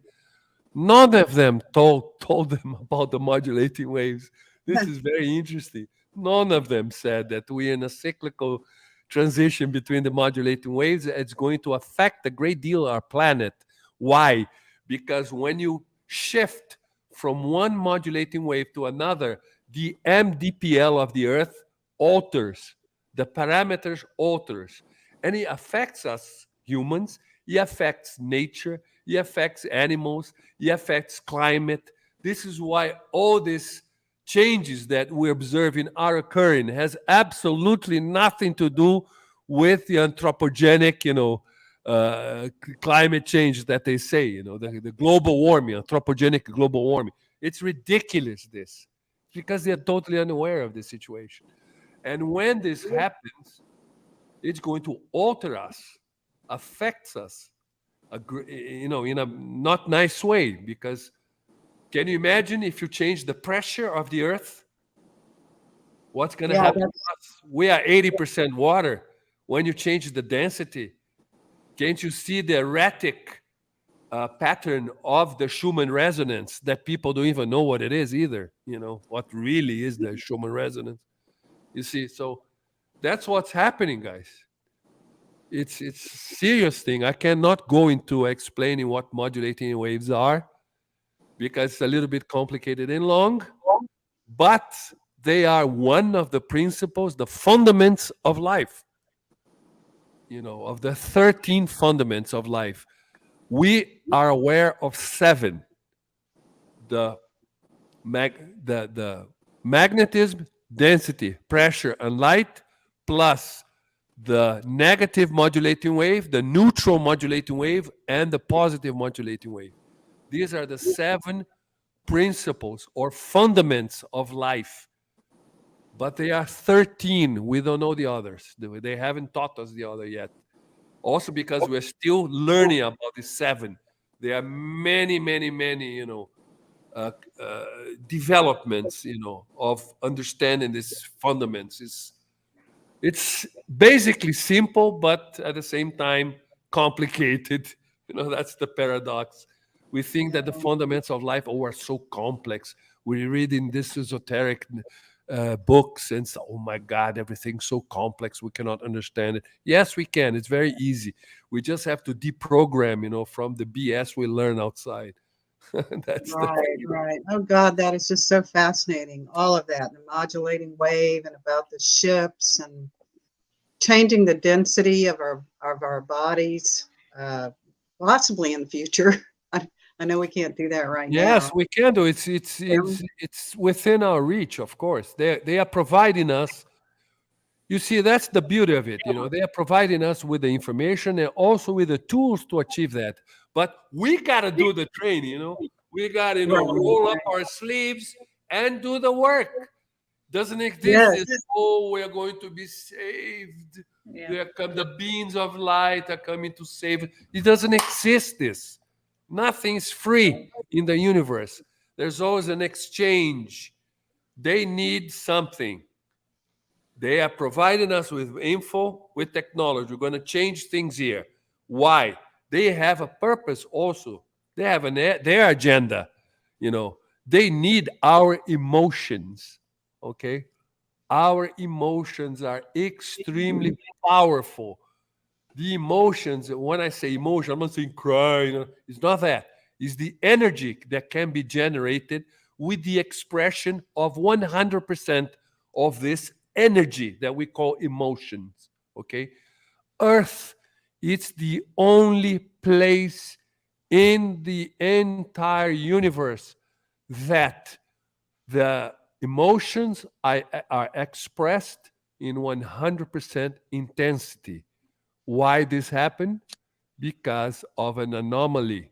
none of them told them about the modulating waves. This is very interesting. None of them said that we're in a cyclical transition between the modulating waves. It's going to affect a great deal our planet. Why? Because when you shift from one modulating wave to another, the MDPL of the Earth alters. The parameters alters. And it affects us humans. It affects nature. It affects animals. It affects climate. This is why all these changes that we're observing are occurring. It has absolutely nothing to do with the anthropogenic, climate change that they say, the global warming, anthropogenic global warming. It's ridiculous, this, because they're totally unaware of the situation. And when this happens, it's going to alter us, affects us, in a not nice way. Because can you imagine if you change the pressure of the Earth? What's going to Yeah, happen to us? We are 80% water. When you change the density, can't you see the erratic pattern of the Schumann resonance that people don't even know what it is either? What really is the Schumann resonance? You see, so that's what's happening, guys. It's a serious thing. I cannot go into explaining what modulating waves are because it's a little bit complicated and long, but they are one of the principles, the fundaments of life, of the 13 fundaments of life. We are aware of 7. The magnetism, density, pressure, and light, plus the negative modulating wave, the neutral modulating wave, and the positive modulating wave. These are the 7 principles or fundaments of life. But they are 13. We don't know the others. They haven't taught us the other yet. Also because we're still learning about the 7. There are many, many, many, developments, of understanding these fundamentals. It's basically simple, but at the same time complicated. That's the paradox. We think that the fundamentals of life are so complex. We read in this esoteric books and say, oh my God, everything's so complex. We cannot understand it. Yes, we can. It's very easy. We just have to deprogram, from the BS we learn outside. That's the right, thing. right. Oh God, that is just so fascinating. All of that, the modulating wave, and about the ships, and changing the density of our bodies, possibly in the future. I know we can't do that right Yes, now. we can do. It's within our reach, of course. They are providing us. You see, that's the beauty of it. They are providing us with the information and also with the tools to achieve that. But we got to do the training. We got to, roll up our sleeves and do the work. Doesn't exist Yes. this, oh, we are going to be saved. Yeah. There come the beams of light are coming to save. It doesn't exist this. Nothing's free in the universe. There's always an exchange. They need something. They are providing us with info, with technology. We're going to change things here. Why? They have a purpose also. They have their agenda. They need our emotions. Okay? Our emotions are extremely powerful. The emotions, when I say emotion, I'm not saying cry. It's not that. It's the energy that can be generated with the expression of 100% of this energy that we call emotions. Okay? Earth, it's the only place in the entire universe that the emotions are expressed in 100% intensity. Why this happened? Because of an anomaly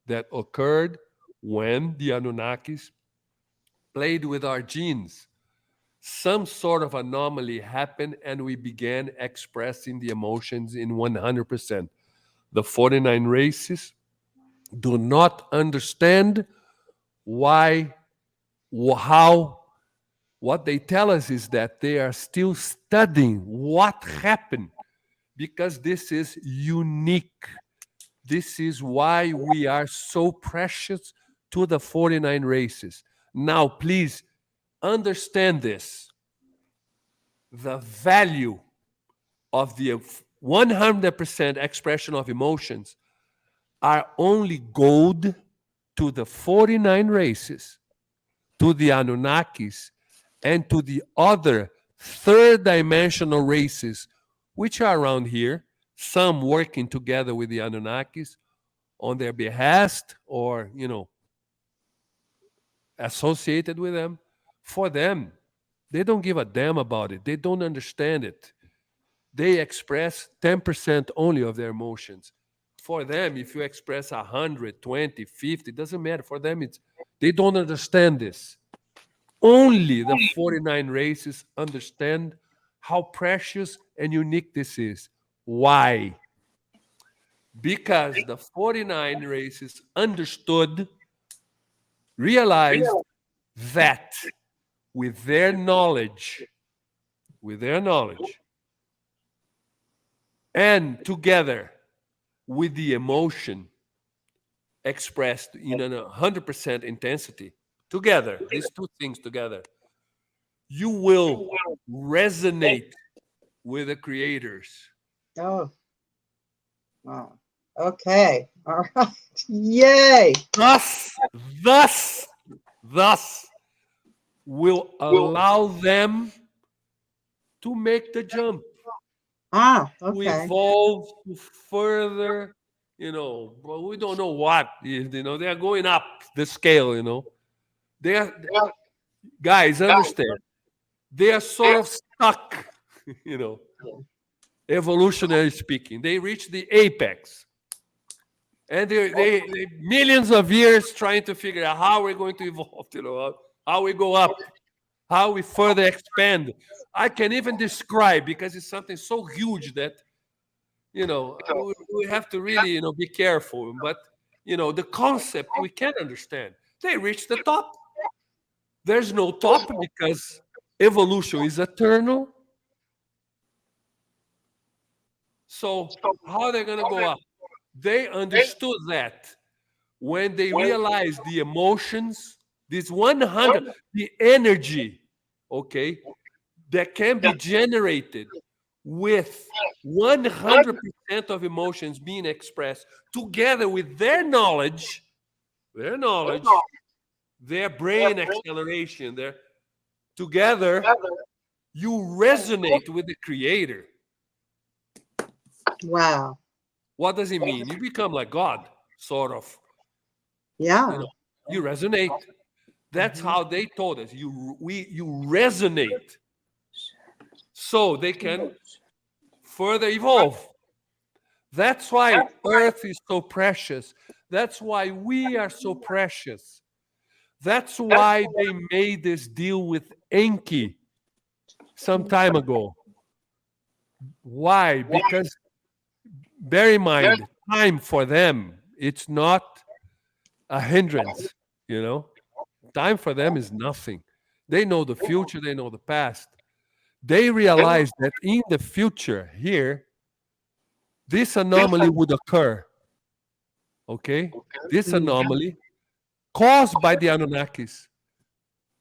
that occurred when the Anunnakis played with our genes. Some sort of anomaly happened and we began expressing the emotions in 100%. The 49 races do not understand why, how. What they tell us is that they are still studying what happened because this is unique. This is why we are so precious to the 49 races. Now, please understand this, the value of the 100% expression of emotions are only gold to the 49 races, to the Anunnakis, and to the other third dimensional races, which are around here, some working together with the Anunnakis on their behest or, associated with them. For them, they don't give a damn about it. They don't understand it. They express 10% only of their emotions. For them, if you express 100, 20, 50, it doesn't matter. For them, they don't understand this. Only the 49 races understand how precious and unique this is. Why? Because the 49 races realized that with their knowledge, and together with the emotion expressed in 100% intensity, together, these two things together, you will resonate with the creators. Oh, wow. Okay. All right. Yay. Thus will allow them to make the jump, Ah, to okay. evolve, to further, but we don't know what, they are going up the scale, They are, guys, understand, they are sort of stuck, evolutionary speaking. They reach the apex. And they millions of years trying to figure out how we're going to evolve, how we go up, how we further expand. I can even describe, because it's something so huge that, we have to really, be careful. But, the concept we can understand. They reach the top. There's no top because evolution is eternal. So how are they going to go up? They understood that when they realized the emotions, this 100, the energy, okay, that can be generated with 100% of emotions being expressed together with their knowledge, their brain acceleration, together, you resonate with the creator. Wow. What does it mean? You become like God, sort of. Yeah. You resonate. That's how they told us. You resonate, so they can further evolve. That's why Earth is so precious. That's why we are so precious. That's why they made this deal with Enki some time ago. Why? Because bear in mind, time for them, it's not a hindrance, Time for them is nothing. They know the future, they know the past. They realize that in the future, here, this anomaly would occur. Okay? This anomaly caused by the Anunnakis.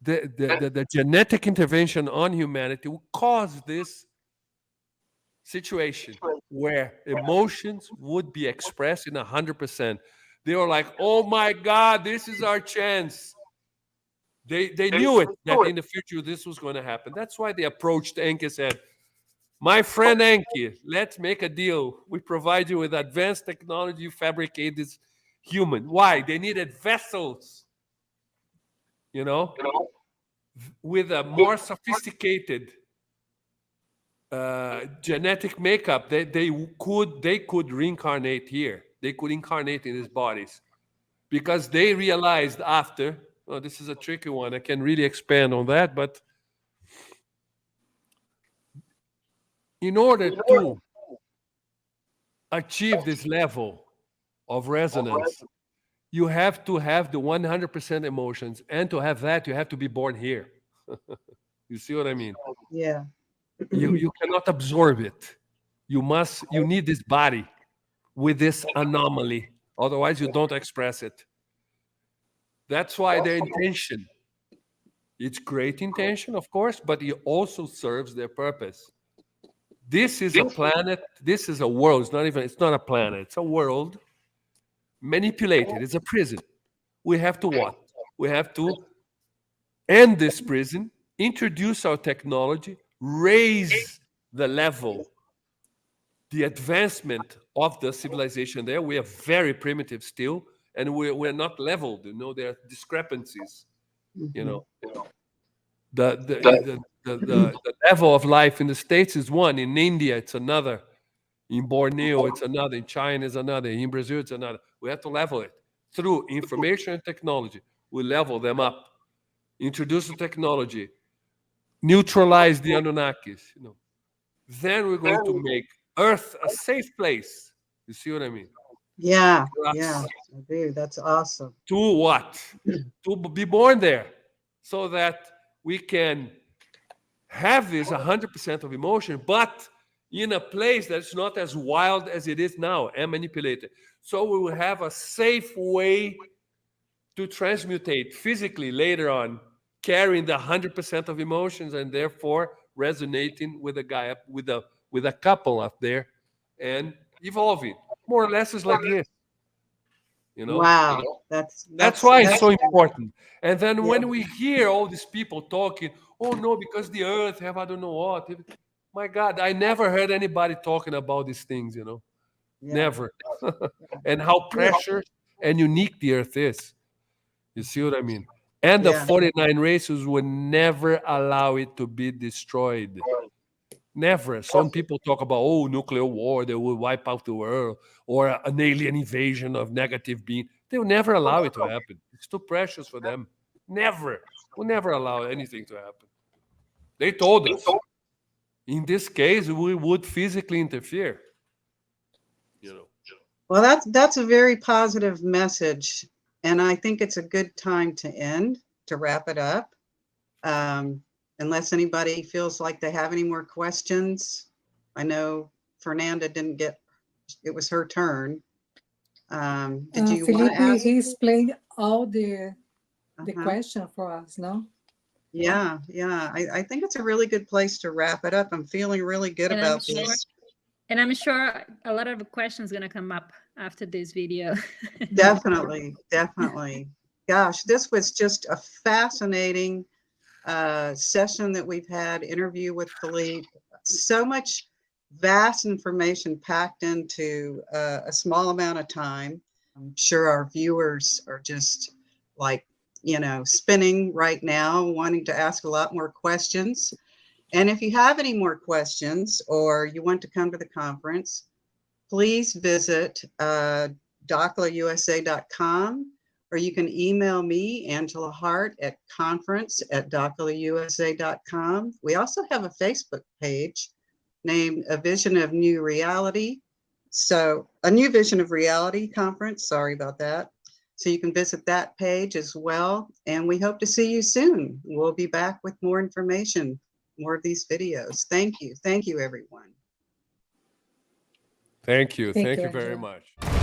The genetic intervention on humanity will cause this situation where emotions would be expressed in 100%. They were like, oh my God, this is our chance. They knew it, that in the future this was going to happen. That's why they approached Enki and said, my friend Enki, let's make a deal. We provide you with advanced technology, you fabricate this human. Why? They needed vessels, with a more sophisticated genetic makeup. They could reincarnate here. They could incarnate in these bodies, because they realized after, this is a tricky one. I can really expand on that, but in order to achieve this level of resonance, you have to have the 100% emotions, and to have that, you have to be born here. You see what I mean? Yeah. You cannot absorb it. You need this body with this anomaly. Otherwise, you don't express it. That's why their intention It's great intention, of course, but it also serves their purpose. This is a planet, this is a world. It's not a planet, it's a world manipulated. It's a prison. We have to what? We have to end this prison, introduce our technology, raise the level, the advancement of the civilization there. We are very primitive still, and we're not leveled. There are discrepancies. You know, the level of life in the States is one, in India it's another, in Borneo it's another, in China it's another, in Brazil it's another. We have to level it through information and technology. We level them up, introduce the technology, neutralize the Anunnakis. Then we're going to make Earth a safe place. You see what I mean? Yeah, For yeah, us I do. That's awesome. to what? To be born there, so that we can have this 100% of emotion, but in a place that's not as wild as it is now and manipulated. So we will have a safe way to transmutate physically later on, carrying the 100% of emotions and therefore resonating with a guy up with a couple up there and evolving. More or less is like this. Wow, That's why it's so that's important. And then yeah, when we hear all these people talking, oh no, because the earth have I don't know what. My God, I never heard anybody talking about these things, yeah, never. And how precious and unique the earth is. You see what I mean? And the yeah, 49 races would never allow it to be destroyed. Never. Some people talk about, oh, nuclear war, they will wipe out the world, or an alien invasion of negative being. They will never allow it to happen. It's too precious for them. Never. Will never allow anything to happen. They told us. In this case, we would physically interfere. Well, that's a very positive message, and I think it's a good time to wrap it up. Unless anybody feels like they have any more questions. I know Fernanda didn't get, it was her turn. Did you want Felipe, to ask? he explained all the Uh-huh. question for us, no? Yeah, yeah. I think it's a really good place to wrap it up. I'm feeling really good And I'm about sure, this. and I'm sure a lot of questions gonna come up after this video. Definitely, definitely. Gosh, this was just a fascinating session that we've had, interview with Felipe. So much vast information packed into a small amount of time. I'm sure our viewers are just like, spinning right now, wanting to ask a lot more questions. And if you have any more questions or you want to come to the conference, please visit DakilaUSA.com, or you can email me, Angela Hart, at conference@DakilaUSA.com. We also have a Facebook page named A Vision of New Reality. So a New Vision of Reality conference, sorry about that. So you can visit that page as well. And we hope to see you soon. We'll be back with more information, more of these videos. Thank you. Thank you, everyone. Thank you. Thank Thank you, you very Angela. much.